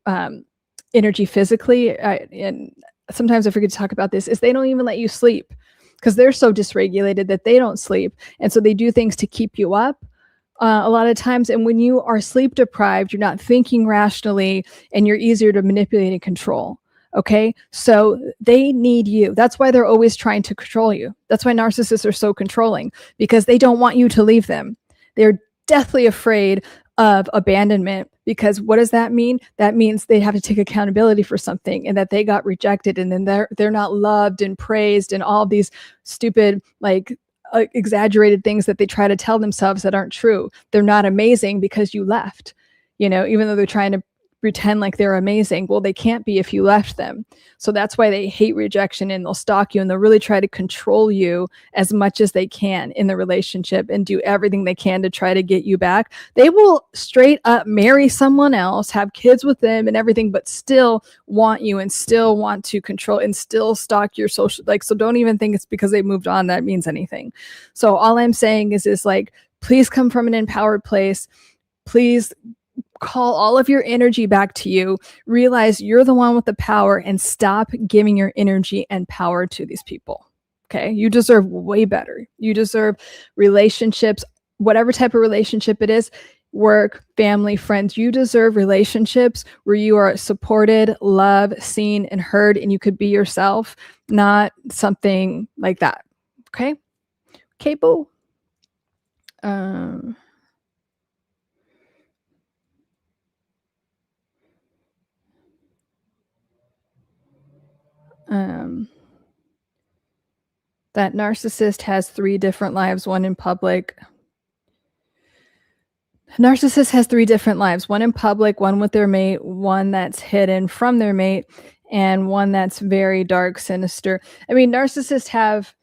energy physically, and sometimes I forget to talk about this, is they don't even let you sleep because they're so dysregulated that they don't sleep. And so they do things to keep you up a lot of times. And when you are sleep deprived, you're not thinking rationally and you're easier to manipulate and control. Okay, so they need you. That's why they're always trying to control you. That's why narcissists are so controlling, because they don't want you to leave them. They're deathly afraid of abandonment, because what does that mean? That means they have to take accountability for something and that they got rejected, and then they're not loved and praised and all these stupid, like exaggerated things that they try to tell themselves that aren't true. They're not amazing because you left, you know, even though they're trying to pretend like they're amazing. Well, they can't be if you left them. So that's why they hate rejection, and they'll stalk you, and they'll really try to control you as much as they can in the relationship and do everything they can to try to get you back. They will straight up marry someone else, have kids with them and everything, but still want you and still want to control and still stalk your social, like, so don't even think it's because they moved on that means anything. So all I'm saying is like, please come from an empowered place. Please call all of your energy back to you. Realize you're the one with the power, and stop giving your energy and power to these people. Okay? You deserve way better. You deserve relationships, whatever type of relationship it is, work, family, friends. You deserve relationships where you are supported, loved, seen, and heard, and you could be yourself, not something like that. Okay? Okay, boo. Um, that narcissist has 3 different lives, one in public. Narcissist has 3 different lives, one in public, one with their mate, one that's hidden from their mate, and one that's very dark, sinister. I mean, narcissists have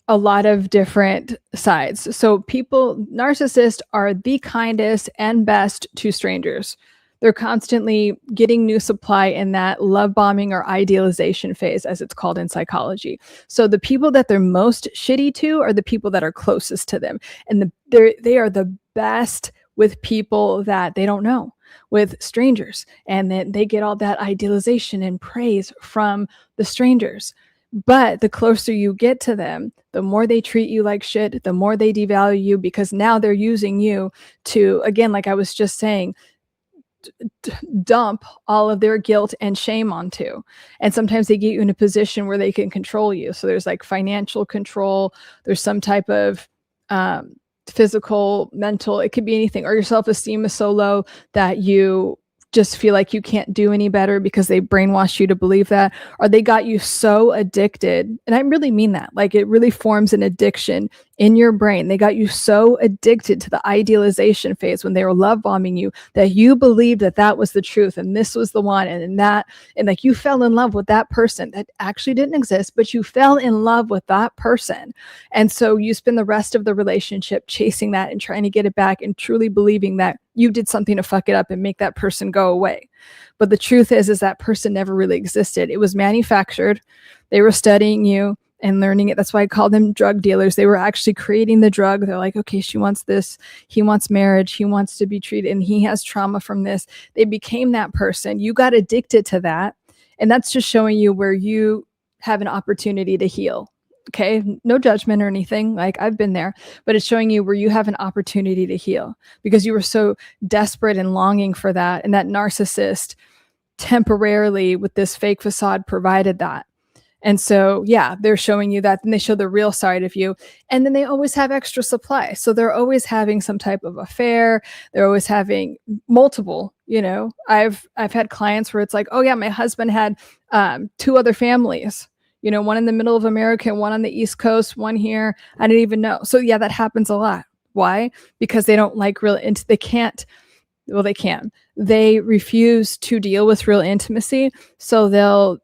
a lot of different sides. So narcissists are the kindest and best to strangers. They're constantly getting new supply in that love bombing or idealization phase, as it's called in psychology. So the people that they're most shitty to are the people that are closest to them. And they are the best with people that they don't know, with strangers. And then they get all that idealization and praise from the strangers. But the closer you get to them, the more they treat you like shit, the more they devalue you, because now they're using you to, again, like I was just saying, dump all of their guilt and shame onto. And sometimes they get you in a position where they can control you. So there's like financial control, there's some type of physical, mental, it could be anything, or your self-esteem is so low that you just feel like you can't do any better because they brainwash you to believe that, or they got you so addicted. And I really mean that. Like, it really forms an addiction in your brain. They got you so addicted to the idealization phase when they were love bombing you that you believed that that was the truth and this was the one, and like you fell in love with that person that actually didn't exist, but you fell in love with that person. And so you spend the rest of the relationship chasing that and trying to get it back and truly believing that you did something to fuck it up and make that person go away. But the truth is that person never really existed. It was manufactured. They were studying you and learning it. That's why I call them drug dealers. They were actually creating the drug. They're like, okay, she wants this. He wants marriage. He wants to be treated. And he has trauma from this. They became that person. You got addicted to that. And that's just showing you where you have an opportunity to heal. Okay, no judgment or anything. Like, I've been there, but it's showing you where you have an opportunity to heal because you were so desperate and longing for that. And that narcissist temporarily with this fake facade provided that. And so, yeah, they're showing you that, and they show the real side of you. And then they always have extra supply. So they're always having some type of affair. They're always having multiple, I've had clients where it's like, oh yeah, my husband had 2 other families, one in the middle of America and one on the East Coast, one here. I didn't even know. So yeah, that happens a lot. Why? Because they don't like they can't. Well, they can. They refuse to deal with real intimacy. So they'll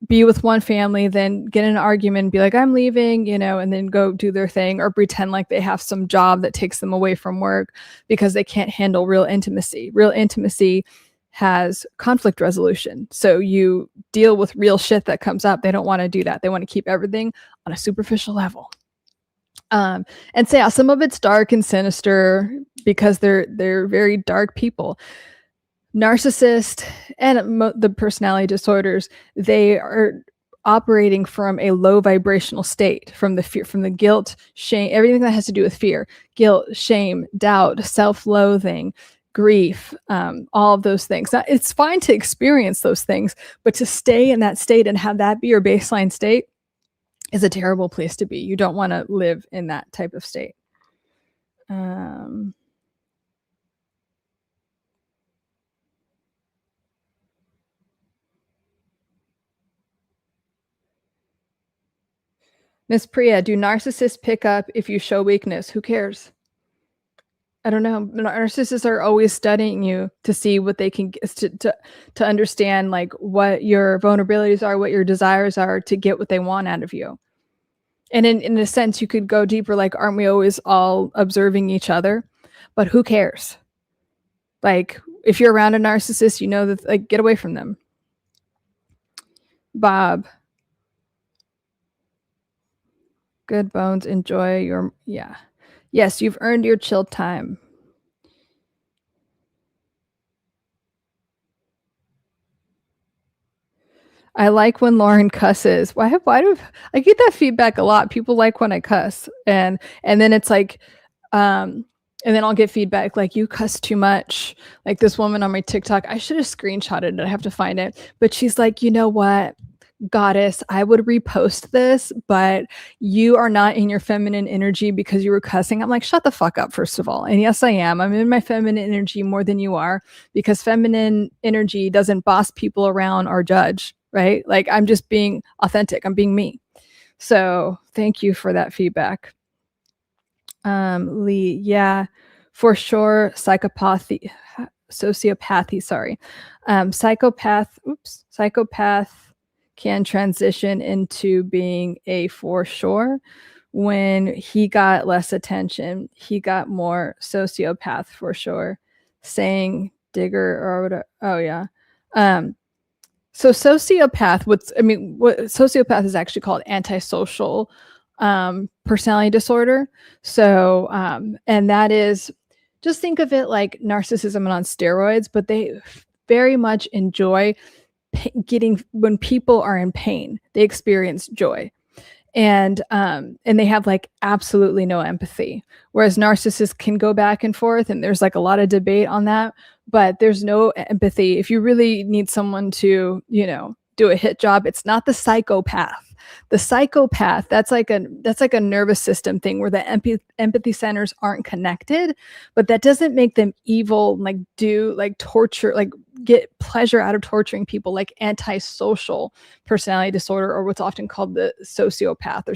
be with one family, then get in an argument and be like, I'm leaving, and then go do their thing, or pretend like they have some job that takes them away from work because they can't handle real intimacy. Real intimacy has conflict resolution. So you deal with real shit that comes up. They don't want to do that. They want to keep everything on a superficial level. And so yeah, some of it's dark and sinister because they're very dark people. Narcissist and the personality disorders, they are operating from a low vibrational state, from the fear, from the guilt, shame, everything that has to do with fear, guilt, shame, doubt, self-loathing, grief, all of those things. Now, it's fine to experience those things, but to stay in that state and have that be your baseline state is a terrible place to be. You don't want to live in that type of state. Miss Priya, do narcissists pick up if you show weakness? Who cares? I don't know. Narcissists are always studying you to see what they can get, to understand like what your vulnerabilities are, what your desires are, to get what they want out of you. And in a sense, you could go deeper, like, aren't we always all observing each other? But who cares? Like, if you're around a narcissist, that, like, get away from them. Bob. Good bones. Enjoy your, yeah. Yes, you've earned your chill time. I like when Lauren cusses. Why do I get that feedback a lot? People like when I cuss, and then it's like, and then I'll get feedback like, you cuss too much. Like this woman on my TikTok, I should have screenshotted it. I have to find it, but she's like, you know what? goddess, I would repost this, but you are not in your feminine energy because you were cussing. I'm like, shut the fuck up, first of all. And yes, I am. I'm in my feminine energy more than you are, because feminine energy doesn't boss people around or judge, right? Like, I'm just being authentic. I'm being me. So thank you for that feedback. Lee, yeah, for sure. Psychopathy, sociopathy, sorry. Psychopath can transition into being a for sure. When he got less attention, he got more sociopath for sure. Saying digger or whatever. Oh yeah. So sociopath, what sociopath is actually called antisocial personality disorder. So and that is, just think of it like narcissism on steroids, but they very much enjoy when people are in pain, they experience joy. And they have like absolutely no empathy, whereas narcissists can go back and forth, and there's like a lot of debate on that, but there's no empathy. If you really need someone to, do a hit job, it's not the psychopath. The psychopath, that's like a nervous system thing where the empathy centers aren't connected, but that doesn't make them evil, like do like torture, like get pleasure out of torturing people, like antisocial personality disorder, or what's often called the sociopath, or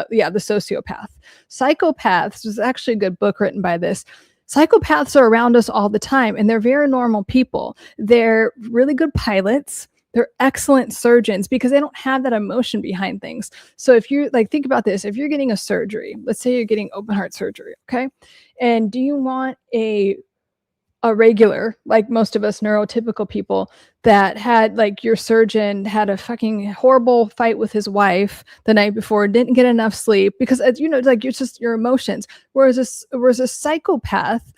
the sociopath. Psychopaths, there's actually a good book written by this. Psychopaths are around us all the time, and they're very normal people. They're really good pilots. They're excellent surgeons because they don't have that emotion behind things. So if you're like, think about this, if you're getting a surgery, let's say you're getting open heart surgery, okay? And do you want a regular, like most of us neurotypical people, that had like your surgeon had a fucking horrible fight with his wife the night before, didn't get enough sleep because, like, it's just your emotions. Whereas a psychopath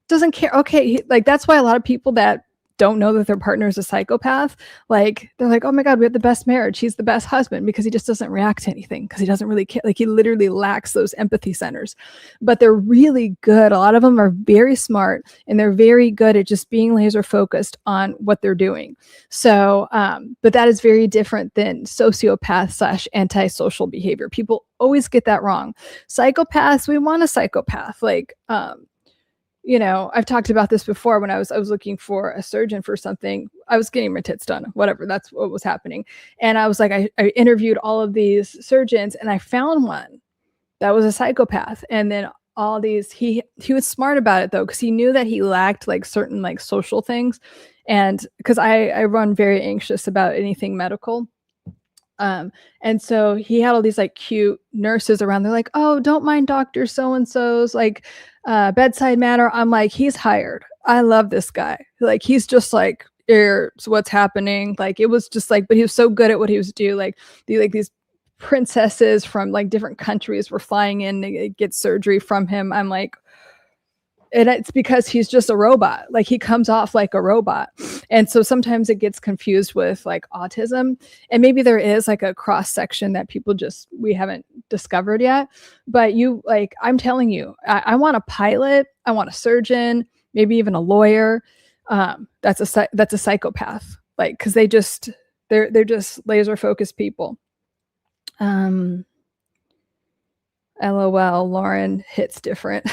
doesn't care. Okay, like that's why a lot of people that don't know that their partner is a psychopath, like they're like, oh my god, we have the best marriage, he's the best husband, because he just doesn't react to anything, because he doesn't really care. Like, he literally lacks those empathy centers. But they're really good, a lot of them are very smart, and they're very good at just being laser focused on what they're doing. So but that is very different than sociopath / antisocial behavior. People always get that wrong. Psychopaths, we want a psychopath, like I've talked about this before. When I was looking for a surgeon for something, I was getting my tits done, whatever, that's what was happening. And I was like, I interviewed all of these surgeons, and I found one that was a psychopath. And then all these, he was smart about it though, because he knew that he lacked like certain like social things. And because I run very anxious about anything medical. And so he had all these like cute nurses around. They're like, oh, don't mind Dr. So-and-so's like bedside manner. I'm like, he's hired. I love this guy. Like, he's just like, here's what's happening. Like, it was just like, but he was so good at what he was doing. Like these princesses from like different countries were flying in to get surgery from him. I'm like, and it's because he's just a robot. Like, he comes off like a robot. And so sometimes it gets confused with like autism, and maybe there is like a cross section that we haven't discovered yet. But I'm telling you, I want a pilot. I want a surgeon, maybe even a lawyer. That's a psychopath. Like, cause they're just laser focused people. LOL, Lauren hits different.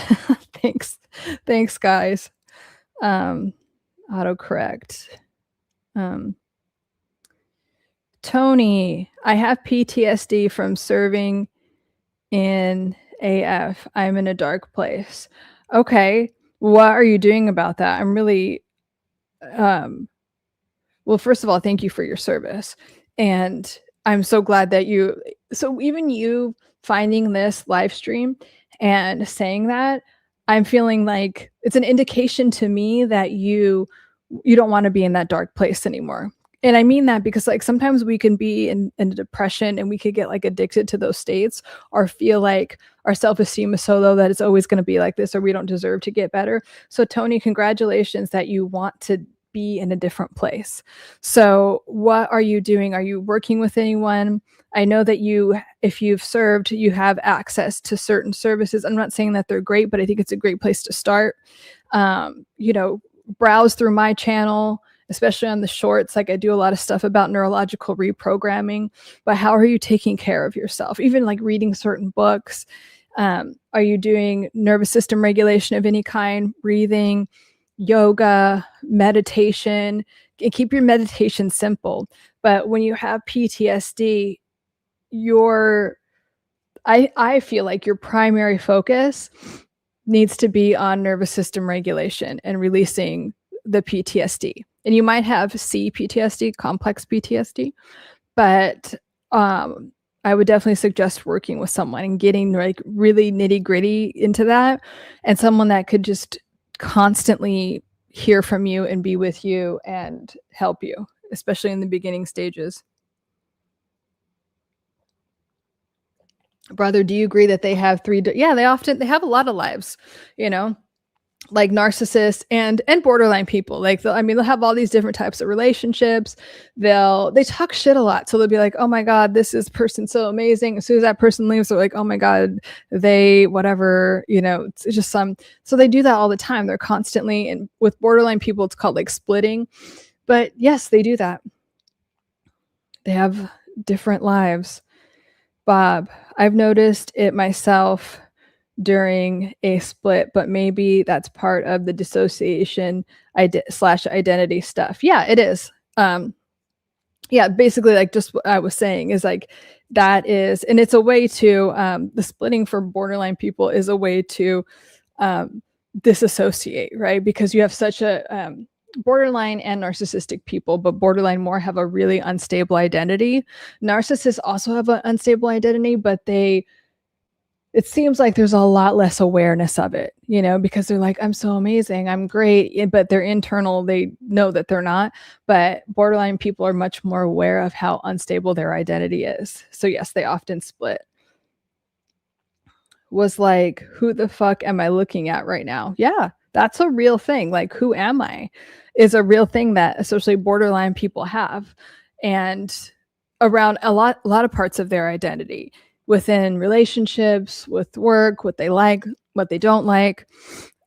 Thanks guys. Autocorrect. Tony, I have PTSD from serving in AF. I'm in a dark place. Okay, what are you doing about that? I'm really well, first of all, thank you for your service, and I'm so glad that even you finding this live stream and saying that, I'm feeling like it's an indication to me that you don't want to be in that dark place anymore. And I mean that because like sometimes we can be in a depression, and we could get like addicted to those states, or feel like our self-esteem is so low that it's always going to be like this, or we don't deserve to get better. So Tony, congratulations that you want to be in a different place. So what are you doing? Are you working with anyone? I know that if you've served, you have access to certain services. I'm not saying that they're great, but I think it's a great place to start. Browse through my channel especially on the shorts. Like, I do a lot of stuff about neurological reprogramming, but how are you taking care of yourself? Even like reading certain books. Are you doing nervous system regulation of any kind, breathing, yoga, meditation? And keep your meditation simple. But when you have PTSD, I feel like your primary focus needs to be on nervous system regulation and releasing the PTSD. And you might have CPTSD, complex PTSD, but I would definitely suggest working with someone and getting like really nitty gritty into that, and someone that could just constantly hear from you and be with you and help you, especially in the beginning stages. Brother, do you agree that they have yeah, they have a lot of lives, you know, like narcissists and borderline people. Like, they'll have all these different types of relationships. They talk shit a lot. So they'll be like, oh my God, this is person so amazing. As soon as that person leaves, they're like, oh my God, they whatever, it's just so they do that all the time. They're constantly, and with borderline people, it's called like splitting. But yes, they do that. They have different lives. Bob, I've noticed it myself during a split, but maybe that's part of the dissociation slash identity stuff. Yeah, it is. Yeah, basically, like just what I was saying is like that is, and it's a way to the splitting for borderline people is a way to disassociate, right? Because you have such a borderline and narcissistic people, but borderline more have a really unstable identity. Narcissists also have an unstable identity, but it seems like there's a lot less awareness of it, because they're like, I'm so amazing, I'm great, but they're internal, they know that they're not. But borderline people are much more aware of how unstable their identity is. So yes, they often split. Was like, who the fuck am I looking at right now? Yeah, that's a real thing. Like, who am I is a real thing that especially borderline people have, and around a lot of parts of their identity, within relationships, with work, what they like, what they don't like.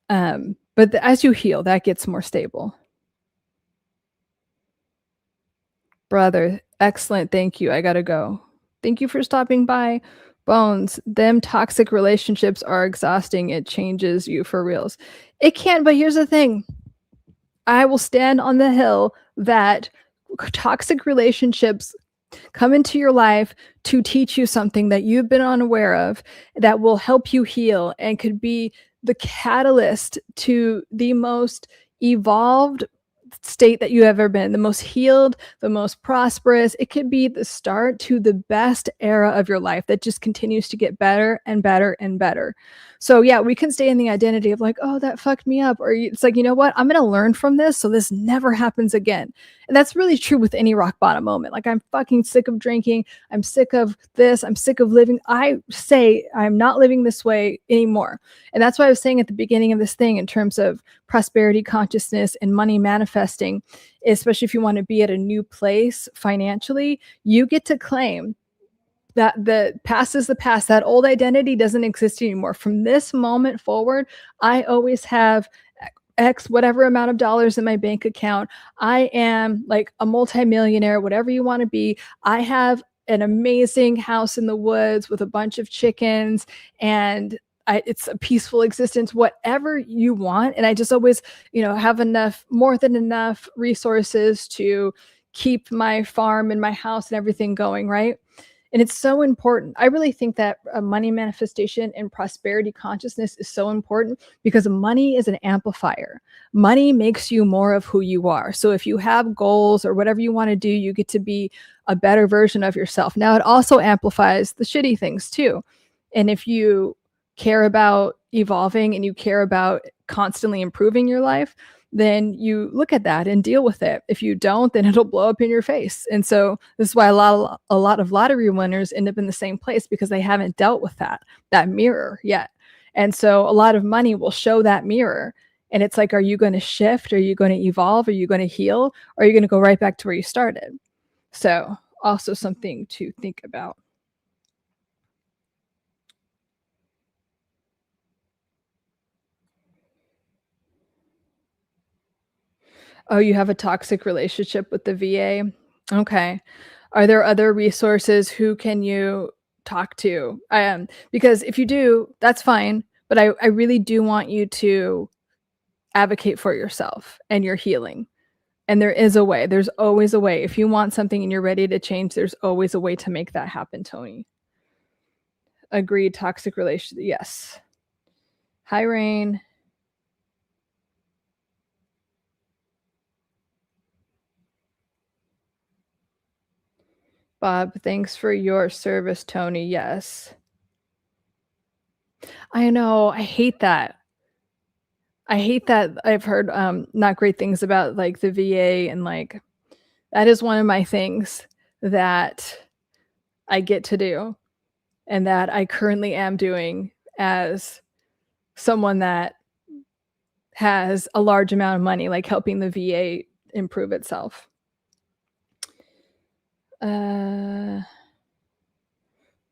But as you heal, that gets more stable. Brother, excellent. Thank you. I gotta go. Thank you for stopping by. Bones, them toxic relationships are exhausting. It changes you for reals. It can, but here's the thing. I will stand on the hill that toxic relationships come into your life to teach you something that you've been unaware of, that will help you heal and could be the catalyst to the most evolved state that you have ever been, the most healed, the most prosperous. It could be the start to the best era of your life that just continues to get better and better and better. So yeah, we can stay in the identity of like, oh, that fucked me up. Or it's like, you know what? I'm going to learn from this so this never happens again. And that's really true with any rock bottom moment. Like, I'm fucking sick of drinking. I'm sick of this. I'm sick of living. I say I'm not living this way anymore. And that's why I was saying at the beginning of this thing, in terms of prosperity consciousness and money manifesting, especially if you want to be at a new place financially, you get to claim that the past is the past. That old identity doesn't exist anymore. From this moment forward, I always have X whatever amount of dollars in my bank account. I am like a multimillionaire, whatever you want to be. I have an amazing house in the woods with a bunch of chickens, and it's a peaceful existence, whatever you want. And I just always, have more than enough resources to keep my farm and my house and everything going, right? And it's so important. I really think that money manifestation and prosperity consciousness is so important because money is an amplifier. Money makes you more of who you are. So if you have goals or whatever you want to do, you get to be a better version of yourself. Now, it also amplifies the shitty things too. And if you care about evolving and you care about constantly improving your life, then you look at that and deal with it. If you don't, then it'll blow up in your face. And so this is why a lot of lottery winners end up in the same place, because they haven't dealt with that mirror yet. And so a lot of money will show that mirror. And it's like, are you going to shift? Are you going to evolve? Are you going to heal? Or are you going to go right back to where you started? So also something to think about. Oh, you have a toxic relationship with the VA? Okay. Are there other resources? Who can you talk to? Because if you do, that's fine, but I really do want you to advocate for yourself and your healing. And there is a way. There's always a way. If you want something and you're ready to change, there's always a way to make that happen, Tony. Agreed. Toxic relationship. Yes. Hi, Rain. Bob, thanks for your service, Tony. Yes. I know. I hate that. I hate that. I've heard not great things about like the VA, and like that is one of my things that I get to do and that I currently am doing as someone that has a large amount of money, like helping the VA improve itself.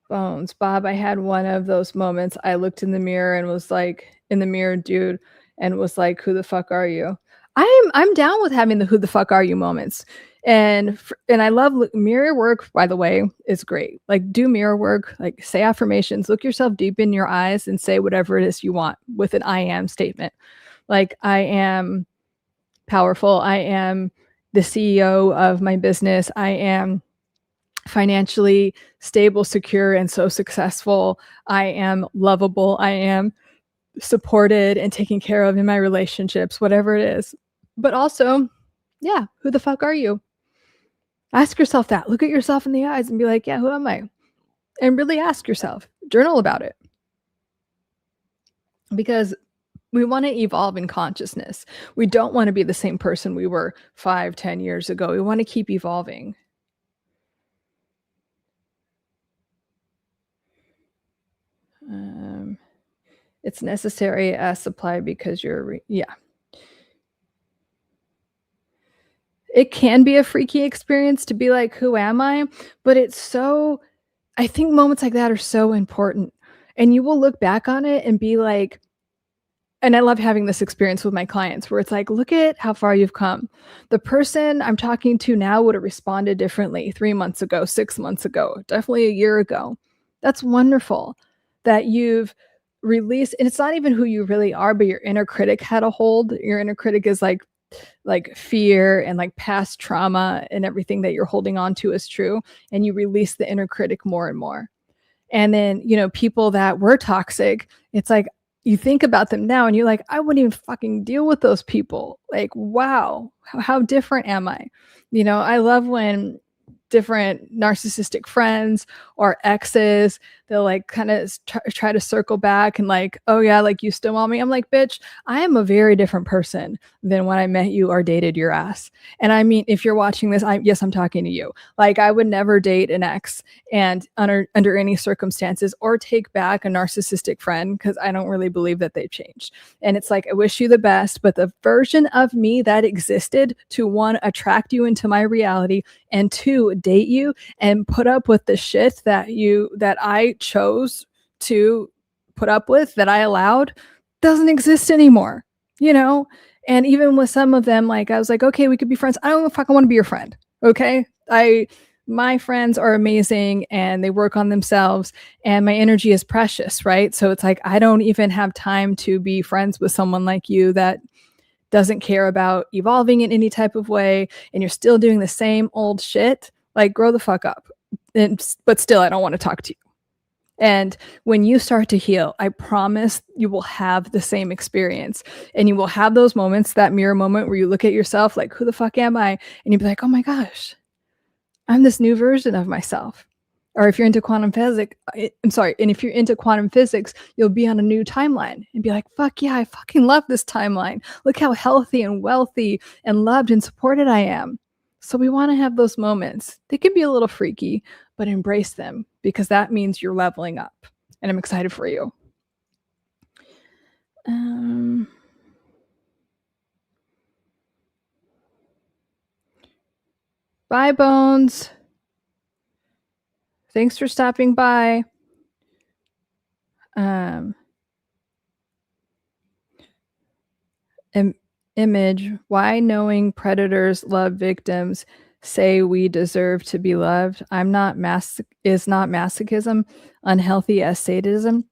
Bones. Bob, I had one of those moments. I looked in the mirror and was like, in the mirror, dude, and was like, who the fuck are you? I'm down with having the who the fuck are you moments. And I love mirror work, by the way, is great. Like do mirror work, like say affirmations, look yourself deep in your eyes and say whatever it is you want with an I am statement. Like I am powerful. I am the CEO of my business. I am financially stable, secure, and so successful. I am lovable. I am supported and taken care of in my relationships, whatever it is. But also, yeah, who the fuck are you? Ask yourself that. Look at yourself in the eyes and be like, yeah, who am I? And really ask yourself, journal about it. Because we want to evolve in consciousness. We don't want to be the same person we were 5-10 years ago. We want to keep evolving. It's necessary as supply because you're, yeah. It can be a freaky experience to be like, who am I? But it's so, I think moments like that are so important. And you will look back on it and be like, and I love having this experience with my clients where it's like, look at how far you've come. The person I'm talking to now would have responded differently 3 months ago, 6 months ago, definitely a year ago. That's wonderful that you've released. And it's not even who you really are, but your inner critic had a hold. Your inner critic is like fear and like past trauma and everything that you're holding on to is true. And you release the inner critic more and more. And then, you know, people that were toxic, it's like, you think about them now and you're like, I wouldn't even fucking deal with those people. Like, wow, how different am I? You know, I love when different narcissistic friends or exes, they'll like kind of try to circle back and like, oh yeah, like you still want me? I'm like, bitch, I am a very different person than when I met you or dated your ass. And I mean, if you're watching this, yes, I'm talking to you. Like I would never date an ex and under any circumstances or take back a narcissistic friend because I don't really believe that they've changed. And it's like, I wish you the best, but the version of me that existed to one, attract you into my reality, and two, date you and put up with the shit that I chose to put up with, that I allowed, doesn't exist anymore, you know? And even with some of them, like I was like, okay, we could be friends. I don't know if I want to be your friend. Okay. My friends are amazing and they work on themselves and my energy is precious, right? So it's like, I don't even have time to be friends with someone like you that doesn't care about evolving in any type of way and you're still doing the same old shit. Like, grow the fuck up. But still, I don't want to talk to you. And when you start to heal, I promise you will have the same experience. And you will have those moments, that mirror moment where you look at yourself like, who the fuck am I? And you'll be like, oh my gosh, I'm this new version of myself. Or if you're into quantum physics, and if you're into quantum physics, you'll be on a new timeline and be like, fuck yeah, I fucking love this timeline. Look how healthy and wealthy and loved and supported I am. So we want to have those moments. They can be a little freaky, but embrace them because that means you're leveling up. And I'm excited for you. Bye, Bones. Thanks for stopping by. And Image, why knowing predators love victims say we deserve to be loved. Is not masochism unhealthy as sadism?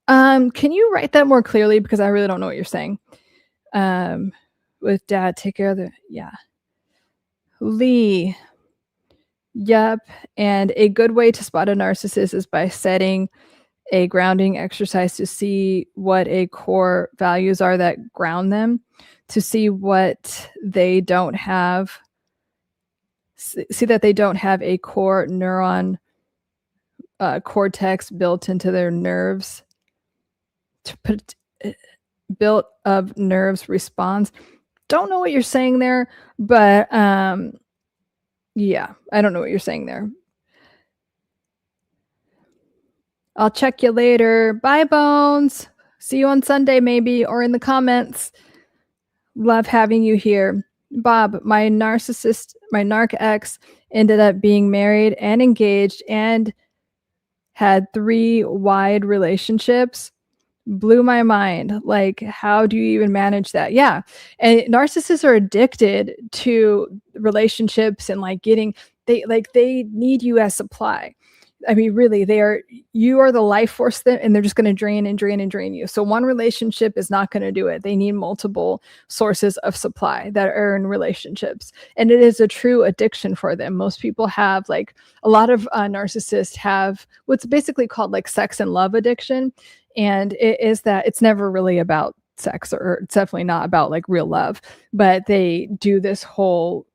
Can you write that more clearly? Because I really don't know what you're saying. With dad, take care of the, yeah. Lee, yep. And a good way to spot a narcissist is by setting a grounding exercise to see what a core values are that ground them, to see what they don't have, see that they don't have a core neuron cortex built into their nerves, to put built of nerves response. Don't know what you're saying there, but yeah, I don't know what you're saying there. I'll check you later. Bye, Bones. See you on Sunday, maybe, or in the comments. Love having you here. Bob, my narc ex ended up being married and engaged and had 3 wide relationships. Blew my mind. Like, how do you even manage that? Yeah. And narcissists are addicted to relationships and like they need you as supply. I mean, really, you are the life force and they're just going to drain and drain and drain you. So one relationship is not going to do it. They need multiple sources of supply that are in relationships. And it is a true addiction for them. Most people have like a lot of narcissists have what's basically called like sex and love addiction. And it is that it's never really about sex, or it's definitely not about like real love, but they do this whole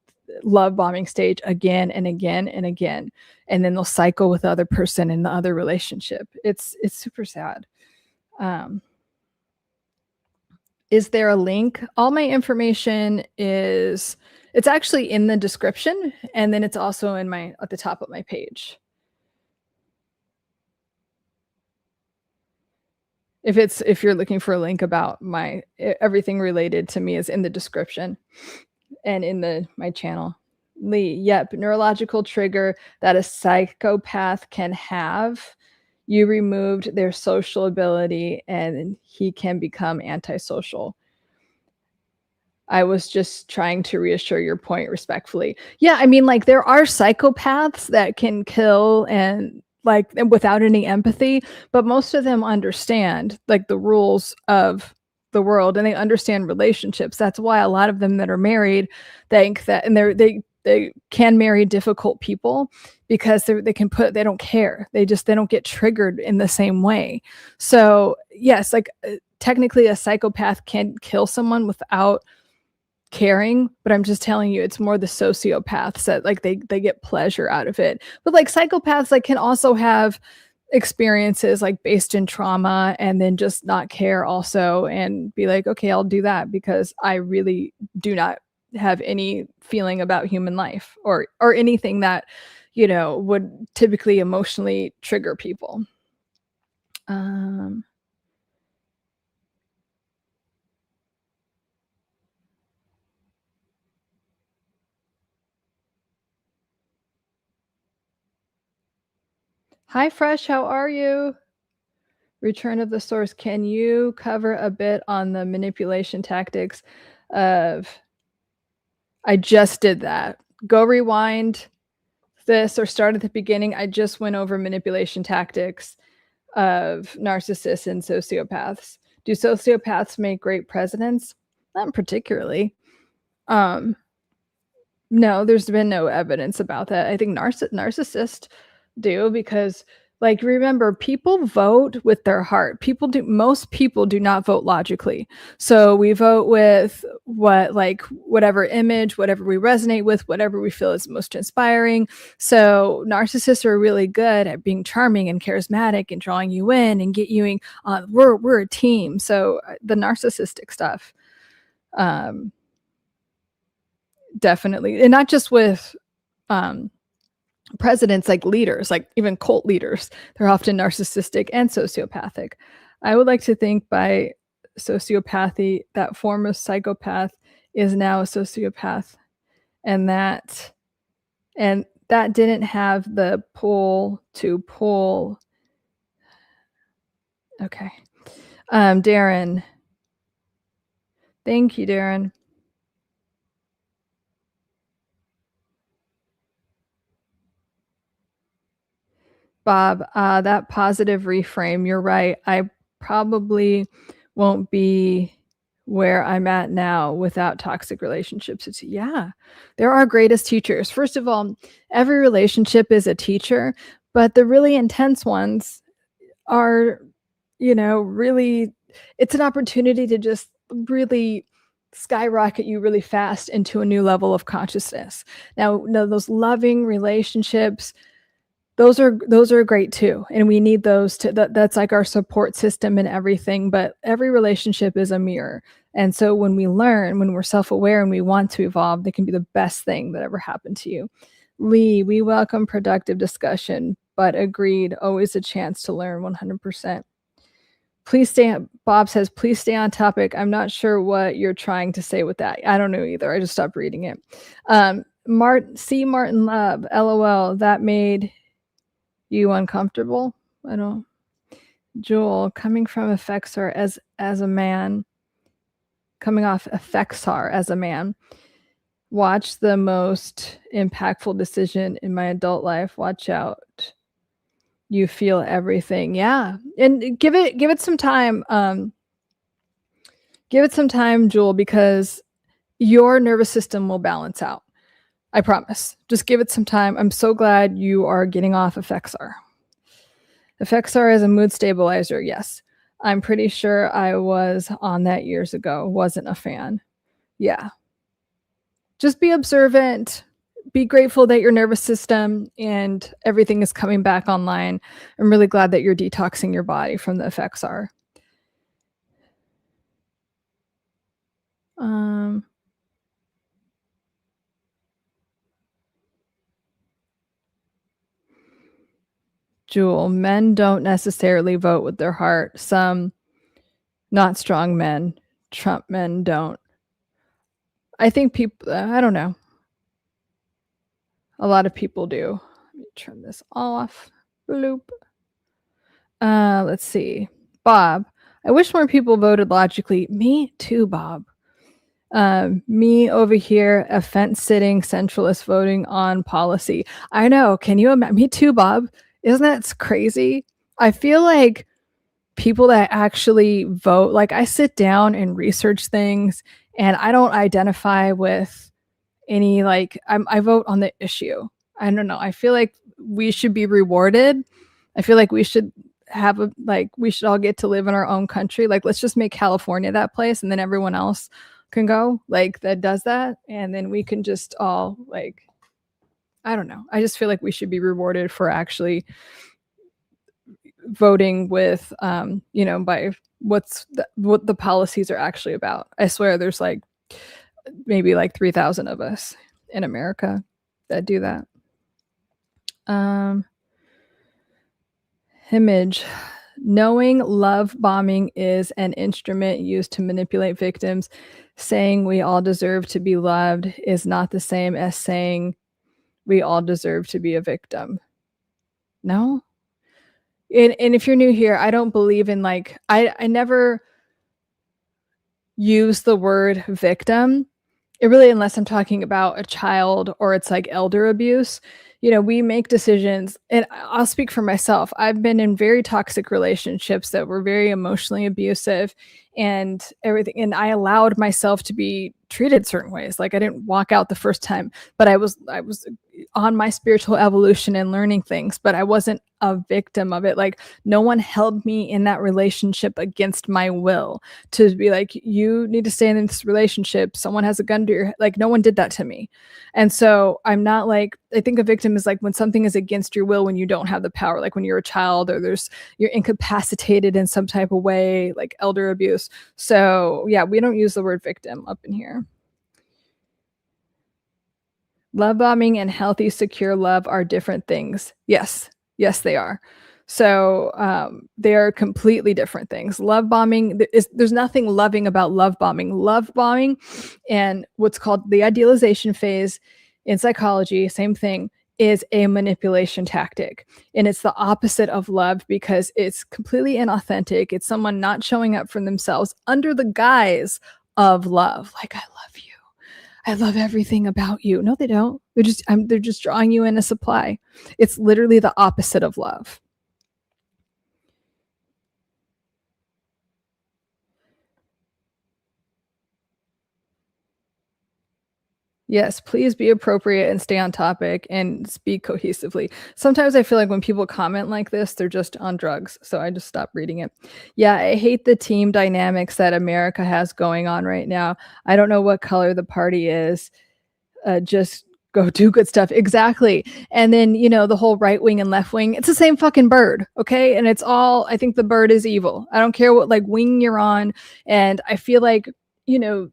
love bombing stage again and again and again, and then they'll cycle with the other person in the other relationship. It's super sad. Is there a link? All my information it's actually in the description, and then it's also at the top of my page. If you're looking for a link about everything related to me is in the description and in my channel. Lee, yep, neurological trigger that a psychopath can have. You removed their social ability and he can become antisocial. I was just trying to reassure your point respectfully. Yeah, I mean, like there are psychopaths that can kill and like without any empathy, but most of them understand like the rules of the world and they understand relationships. That's why a lot of them that are married think that, and they can marry difficult people because they don't care. They don't get triggered in the same way. So yes, like technically a psychopath can kill someone without caring, but I'm just telling you, it's more the sociopaths that like they get pleasure out of it. But like psychopaths like can also have experiences like based in trauma and then just not care also and be like, okay, I'll do that because I really do not have any feeling about human life or anything that, you know, would typically emotionally trigger people. Hi, Fresh, how are you? Return of the Source. Can you cover a bit on the manipulation tactics of... I just did that. Go rewind this or start at the beginning. I just went over manipulation tactics of narcissists and sociopaths. Do sociopaths make great presidents? Not particularly. No, there's been no evidence about that. I think narcissists do because, like, remember, people vote with their heart. Most people do not vote logically. So we vote with whatever image, whatever we resonate with, whatever we feel is most inspiring. So narcissists are really good at being charming and charismatic and drawing you in and get you in. We're a team. So the narcissistic stuff, definitely, and not just with presidents, like leaders, like even cult leaders. They're often narcissistic and sociopathic. I would like to think by sociopathy, that form of psychopath is now a sociopath, and that didn't have the pull to pull. Okay. Darren. Thank you, Darren. Bob, that positive reframe, you're right. I probably won't be where I'm at now without toxic relationships. They're our greatest teachers. First of all, every relationship is a teacher, but the really intense ones are, really, it's an opportunity to just really skyrocket you really fast into a new level of consciousness. Now, those loving relationships, those are great too, and we need those to that's like our support system and everything, but every relationship is a mirror. And so when we're self-aware and we want to evolve, they can be the best thing that ever happened to you. Lee, we welcome productive discussion, but agreed, always a chance to learn. 100%. Bob says, please stay on topic. I'm not sure what you're trying to say with that. I don't know either. I just stopped reading it. Martin Love, LOL, that made you uncomfortable? I don't. Jewel, coming from Effexor as a man, coming off Effexor as a man, watch the most impactful decision in my adult life. Watch out. You feel everything. Yeah. And give it some time. Give it some time, Jewel, because your nervous system will balance out. I promise. Just give it some time. I'm so glad you are getting off Effexor. Effexor is a mood stabilizer. Yes. I'm pretty sure I was on that years ago. Wasn't a fan. Yeah. Just be observant. Be grateful that your nervous system and everything is coming back online. I'm really glad that you're detoxing your body from the Effexor. Jewel, men don't necessarily vote with their heart. Some not strong men, Trump men don't. I think people, I don't know. A lot of people do. Let me turn this off. Bloop. Let's see. Bob, I wish more people voted logically. Me too, Bob. Me over here, a fence-sitting centralist voting on policy. I know. Can you imagine? Me too, Bob. Isn't that crazy? I feel like people that actually vote, like I sit down and research things and I don't identify with any, like I vote on the issue. I don't know. I feel like we should be rewarded. I feel like we should we should all get to live in our own country. Like, let's just make California that place and then everyone else can go like that does that. And then we can just all like, I don't know. I just feel like we should be rewarded for actually voting with, by what the policies are actually about. I swear there's like maybe like 3,000 of us in America that do that. Image. Knowing love bombing is an instrument used to manipulate victims. Saying we all deserve to be loved is not the same as saying we all deserve to be a victim. No? And if you're new here, I don't believe in like, I never use the word victim. It really, unless I'm talking about a child or it's like elder abuse, we make decisions, and I'll speak for myself. I've been in very toxic relationships that were very emotionally abusive and everything. And I allowed myself to be treated certain ways. Like I didn't walk out the first time, but I was on my spiritual evolution and learning things, but I wasn't a victim of it. Like no one held me in that relationship against my will to be like, you need to stay in this relationship. Someone has a gun to your head. Like no one did that to me. And so I'm not like, I think a victim is like when something is against your will, when you don't have the power, like when you're a child or you're incapacitated in some type of way, like elder abuse. So yeah, we don't use the word victim up in here. Love bombing and healthy, secure love are different things. Yes, they are. So they are completely different things. Love bombing, there's nothing loving about love bombing. Love bombing and what's called the idealization phase in psychology, same thing, is a manipulation tactic. And it's the opposite of love because it's completely inauthentic. It's someone not showing up for themselves under the guise of love. Like, I love you. I love everything about you. No, they don't. They're just drawing you in a supply. It's literally the opposite of love. Yes, please be appropriate and stay on topic and speak cohesively. Sometimes I feel like when people comment like this, they're just on drugs. So I just stop reading it. Yeah, I hate the team dynamics that America has going on right now. I don't know what color the party is. Just go do good stuff. Exactly. And then, the whole right wing and left wing, it's the same fucking bird. Okay. And it's all, I think the bird is evil. I don't care what like wing you're on. And I feel like, I know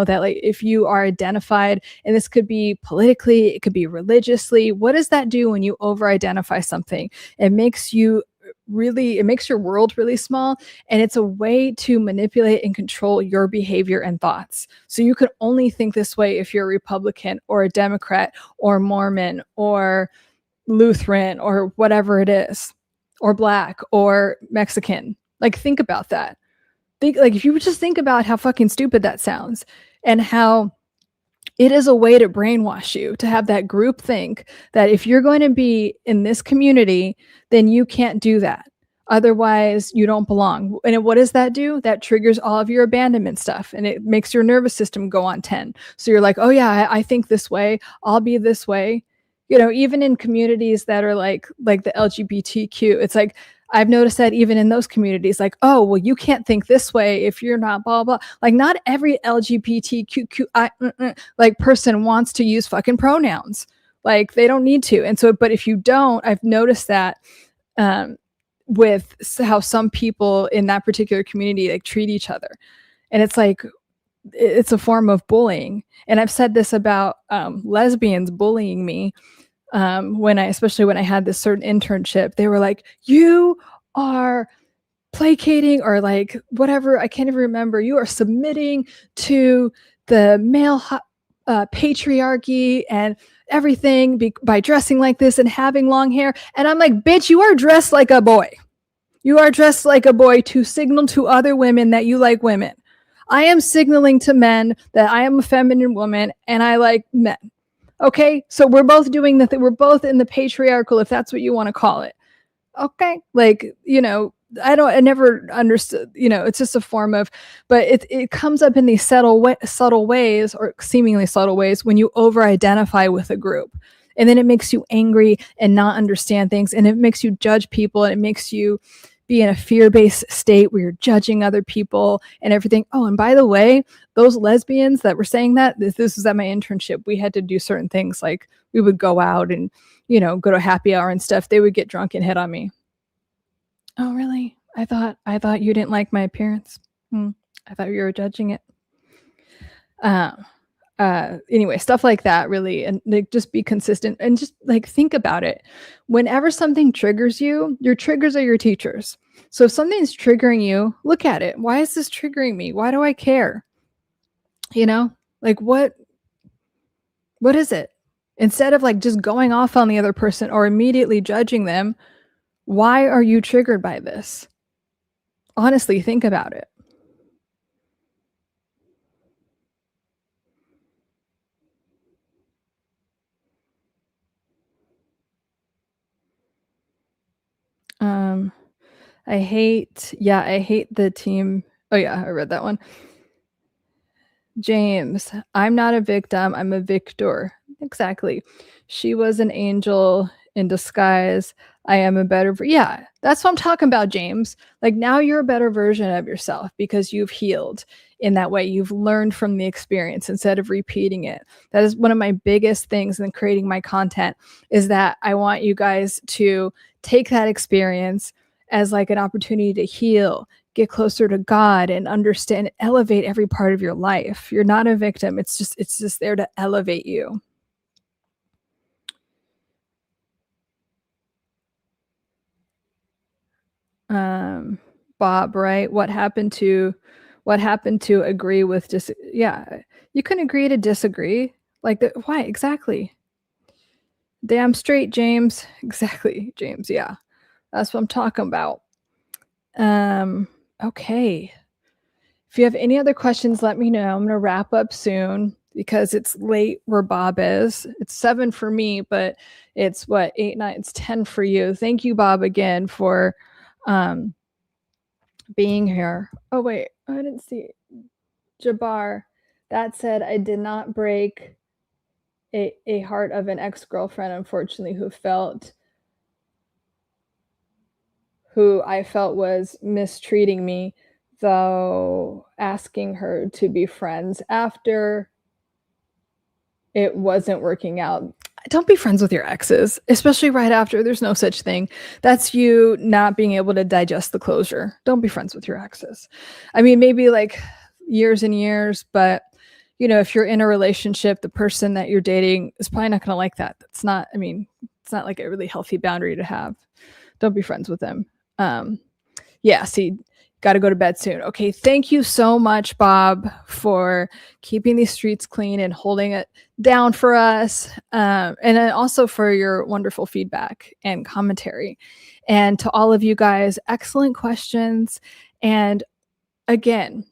that like if you are identified, and this could be politically, it could be religiously, what does that do when you over identify something? It makes your world really small, and it's a way to manipulate and control your behavior and thoughts. So you can only think this way if you're a Republican or a Democrat or Mormon or Lutheran or whatever it is, or Black or Mexican. Like, think about that. If you would just think about how fucking stupid that sounds, and how it is a way to brainwash you, to have that group think that if you're going to be in this community, then you can't do that. Otherwise, you don't belong. And what does that do? That triggers all of your abandonment stuff, and it makes your nervous system go on 10. So you're like, oh yeah, I think this way. I'll be this way. Even in communities that are like the LGBTQ, it's like, I've noticed that even in those communities, like, oh, well, you can't think this way if you're not blah, blah. Like, not every LGBTQI like person wants to use fucking pronouns. Like, they don't need to. And so, but if you don't, I've noticed that with how some people in that particular community like treat each other. And it's like, it's a form of bullying. And I've said this about lesbians bullying me. Especially when I had this certain internship, they were like, you are placating, or like whatever, I can't even remember, you are submitting to the male patriarchy and everything by dressing like this and having long hair. And I'm like, bitch, you are dressed like a boy. You are dressed like a boy to signal to other women that you like women. I am signaling to men that I am a feminine woman and I like men. Okay, so we're both doing the thing. We're both in the patriarchal, if that's what you want to call it. Okay, like, I never understood, it's just a form of, but it comes up in these subtle ways, or seemingly subtle ways, when you over-identify with a group. And then it makes you angry and not understand things, and it makes you judge people, and it makes you be in a fear-based state where you're judging other people and everything. Oh, and by the way, those lesbians that were saying that, this was at my internship, we had to do certain things, like we would go out and, go to happy hour and stuff. They would get drunk and hit on me. Oh, really? I thought you didn't like my appearance. I thought you were judging it. Anyway, stuff like that, really. And like, just be consistent and just like think about it. Whenever something triggers you, your triggers are your teachers. So if something's triggering you, look at it. Why is this triggering me? Why do I care? Like, what is it? Instead of like just going off on the other person or immediately judging them, why are you triggered by this? Honestly, think about it. I hate the team. Oh yeah, I read that one. James, I'm not a victim, I'm a victor. Exactly. She was an angel in disguise. I am a better, yeah, that's what I'm talking about, James. Like, now you're a better version of yourself because you've healed in that way. You've learned from the experience instead of repeating it. That is one of my biggest things in creating my content, is that I want you guys to take that experience as like an opportunity to heal, get closer to God, and understand, elevate every part of your life. You're not a victim. It's just there to elevate you. Bob, right? What happened to agree with yeah, you can agree to disagree. Like, why exactly? Damn straight, James. Exactly, James. Yeah, that's what I'm talking about. Okay. If you have any other questions, let me know. I'm going to wrap up soon because it's late where Bob is. It's 7 for me, but it's 8, 9, it's 10 for you. Thank you, Bob, again for being here. Oh, wait, I didn't see Jabbar. That said, I did not break a heart of an ex-girlfriend, unfortunately, who I felt was mistreating me, though asking her to be friends after it wasn't working out. Don't be friends with your exes, especially right after. There's no such thing. That's you not being able to digest the closure. Don't be friends with your exes. I mean, maybe like years and years, but you know, if you're in a relationship, the person that you're dating is probably not going to like that. It's not like a really healthy boundary to have. Don't be friends with them. Yeah, see, got to go to bed soon. Okay, thank you so much, Bob, for keeping these streets clean and holding it down for us. And then also for your wonderful feedback and commentary. And to all of you guys, excellent questions. And again,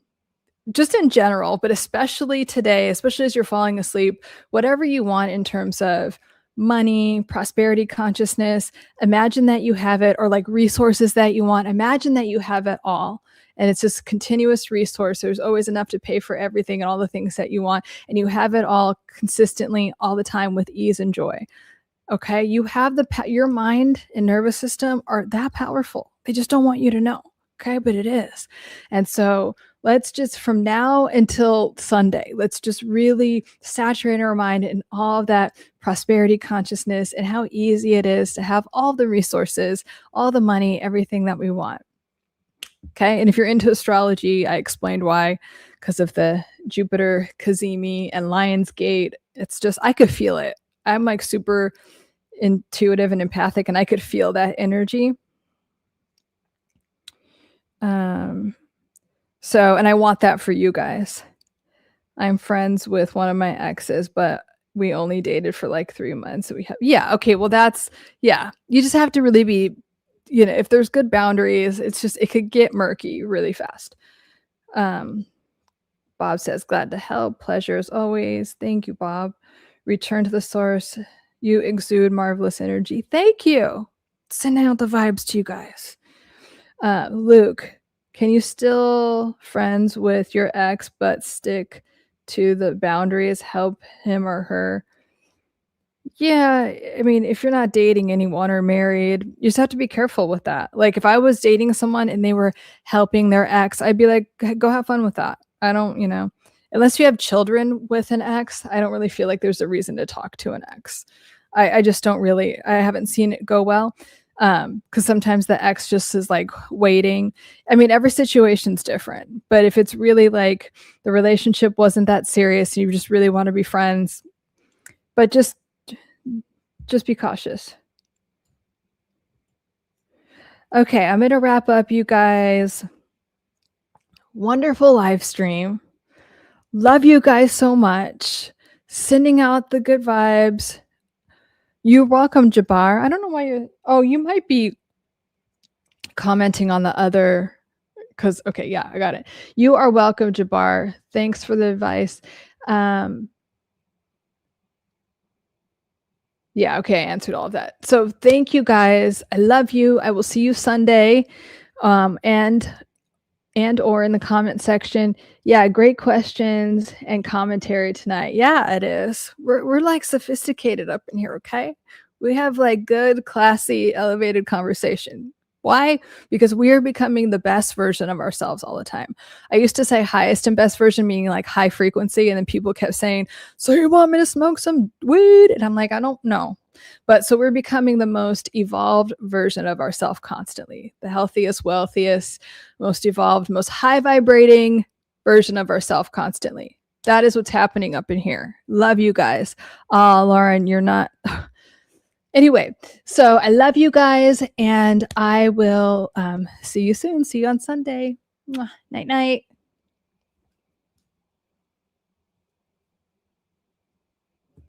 just in general, but especially today, especially as you're falling asleep, whatever you want in terms of money, prosperity consciousness, imagine that you have it, or like resources that you want, imagine that you have it all. And it's just continuous resource. There's always enough to pay for everything and all the things that you want. And you have it all consistently all the time with ease and joy. Okay. You have your mind and nervous system are that powerful. They just don't want you to know. Okay. But it is. And so let's just, from now until Sunday, let's just really saturate our mind in all of that prosperity consciousness and how easy it is to have all the resources, all the money, everything that we want. Okay. And if you're into astrology, I explained why, because of the Jupiter, Cazimi, and Lionsgate. It's just, I could feel it. I'm like super intuitive and empathic, and I could feel that energy. So, and I want that for you guys. I'm friends with one of my exes, but we only dated for like 3 months. So okay. Well, you just have to really be, you know, if there's good boundaries, it could get murky really fast. Bob says, glad to help. Pleasure as always. Thank you, Bob. Return to the source. You exude marvelous energy. Thank you. Sending out the vibes to you guys. Luke, can you still friends with your ex but stick to the boundaries, help him or her? Yeah, I mean, if you're not dating anyone or married, you just have to be careful with that. Like if I was dating someone and they were helping their ex, I'd be like, go have fun with that. I don't, unless you have children with an ex, I don't really feel like there's a reason to talk to an ex. I just don't really, I haven't seen it go well. Because sometimes the ex just is like waiting. I mean, every situation's different, but if it's really like the relationship wasn't that serious and you just really want to be friends, but just be cautious. Okay, I'm gonna wrap up, you guys. Wonderful live stream. Love you guys so much. Sending out the good vibes. You're welcome, Jabbar. I don't know why you might be commenting on the other, because, okay, yeah, I got it. You are welcome, Jabbar. Thanks for the advice. Yeah, okay, I answered all of that. So thank you guys. I love you. I will see you Sunday. And or in the comment section. Yeah, great questions and commentary tonight. Yeah, it is. We're like sophisticated up in here, okay? We have like good, classy, elevated conversation. Why? Because we are becoming the best version of ourselves all the time. I used to say highest and best version, meaning like high frequency, and then people kept saying, so you want me to smoke some weed? And I'm like, I don't know. But so we're becoming the most evolved version of ourselves constantly. The healthiest, wealthiest, most evolved, most high vibrating version of ourselves constantly. That is what's happening up in here. Love you guys. Lauren, you're not. Anyway, so I love you guys, and I will see you soon. See you on Sunday. Night, night.